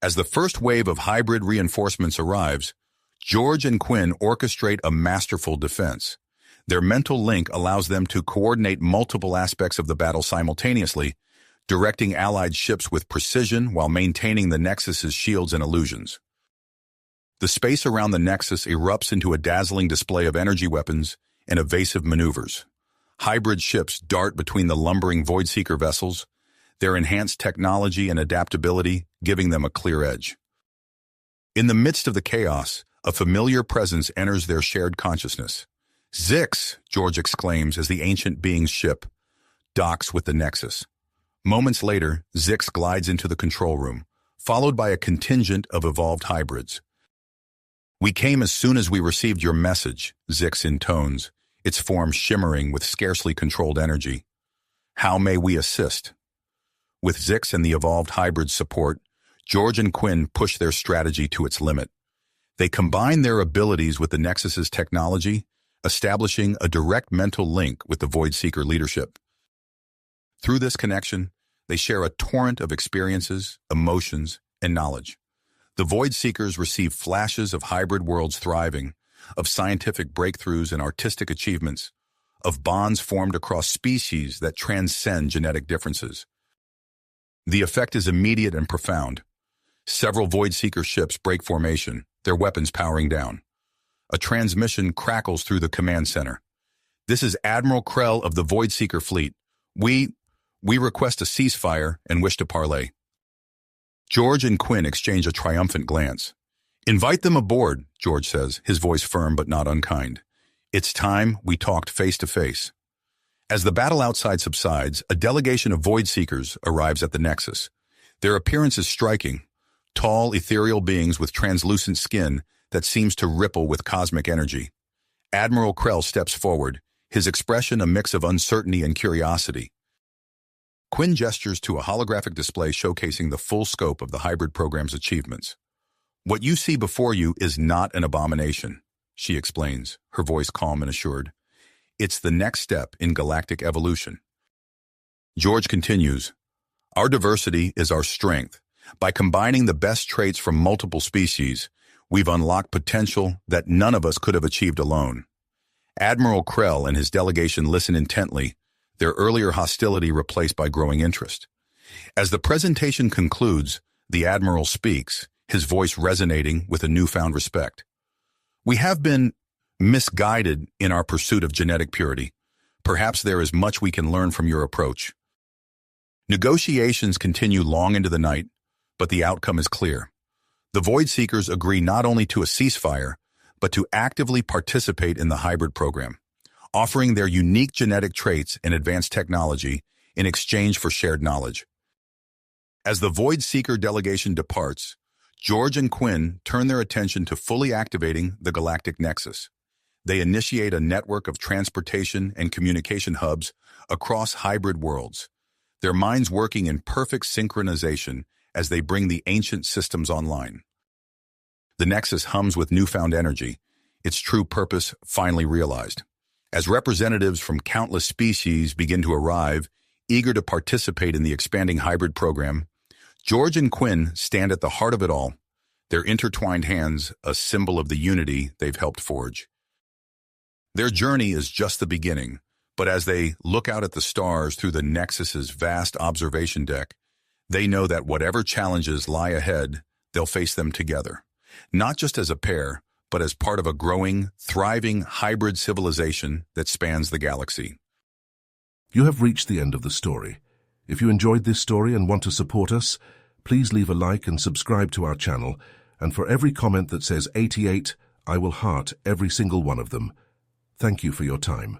As the first wave of hybrid reinforcements arrives, George and Quinn orchestrate a masterful defense. Their mental link allows them to coordinate multiple aspects of the battle simultaneously, directing Allied ships with precision while maintaining the Nexus's shields and illusions. The space around the Nexus erupts into a dazzling display of energy weapons and evasive maneuvers. Hybrid ships dart between the lumbering Void Seeker vessels, their enhanced technology and adaptability giving them a clear edge. In the midst of the chaos, a familiar presence enters their shared consciousness. "Zix!" George exclaims as the ancient being's ship docks with the Nexus. Moments later, Zix glides into the control room, followed by a contingent of evolved hybrids. "We came as soon as we received your message," Zix intones, its form shimmering with scarcely controlled energy. "How may we assist?" With Zix and the evolved hybrid's support, George and Quinn push their strategy to its limit. They combine their abilities with the Nexus's technology, establishing a direct mental link with the Void Seeker leadership. Through this connection, they share a torrent of experiences, emotions, and knowledge. The Void Seekers receive flashes of hybrid worlds thriving, of scientific breakthroughs and artistic achievements, of bonds formed across species that transcend genetic differences. The effect is immediate and profound. Several Void Seeker ships break formation, their weapons powering down. A transmission crackles through the command center. "This is Admiral Krell of the Void Seeker fleet. We request a ceasefire and wish to parley." George and Quinn exchange a triumphant glance. "Invite them aboard," George says, his voice firm but not unkind. "It's time we talked face to face." As the battle outside subsides, a delegation of Void Seekers arrives at the Nexus. Their appearance is striking. Tall, ethereal beings with translucent skin that seems to ripple with cosmic energy. Admiral Krell steps forward, his expression a mix of uncertainty and curiosity. Quinn gestures to a holographic display showcasing the full scope of the hybrid program's achievements. "What you see before you is not an abomination," she explains, her voice calm and assured. "It's the next step in galactic evolution." George continues, "Our diversity is our strength. By combining the best traits from multiple species, we've unlocked potential that none of us could have achieved alone." Admiral Krell and his delegation listen intently, their earlier hostility replaced by growing interest. As the presentation concludes, the Admiral speaks, his voice resonating with a newfound respect. "We have been misguided in our pursuit of genetic purity. Perhaps there is much we can learn from your approach." Negotiations continue long into the night, but the outcome is clear. The Void Seekers agree not only to a ceasefire, but to actively participate in the hybrid program, offering their unique genetic traits and advanced technology in exchange for shared knowledge. As the Void Seeker delegation departs, George and Quinn turn their attention to fully activating the galactic nexus. They initiate a network of transportation and communication hubs across hybrid worlds, their minds working in perfect synchronization as they bring the ancient systems online. The Nexus hums with newfound energy, its true purpose finally realized. As representatives from countless species begin to arrive, eager to participate in the expanding hybrid program, George and Quinn stand at the heart of it all, their intertwined hands a symbol of the unity they've helped forge. Their journey is just the beginning, but as they look out at the stars through the Nexus's vast observation deck, they know that whatever challenges lie ahead, they'll face them together, not just as a pair, but as part of a growing, thriving hybrid civilization that spans the galaxy. You have reached the end of the story. If you enjoyed this story and want to support us, please leave a like and subscribe to our channel, and for every comment that says 88, I will heart every single one of them. Thank you for your time.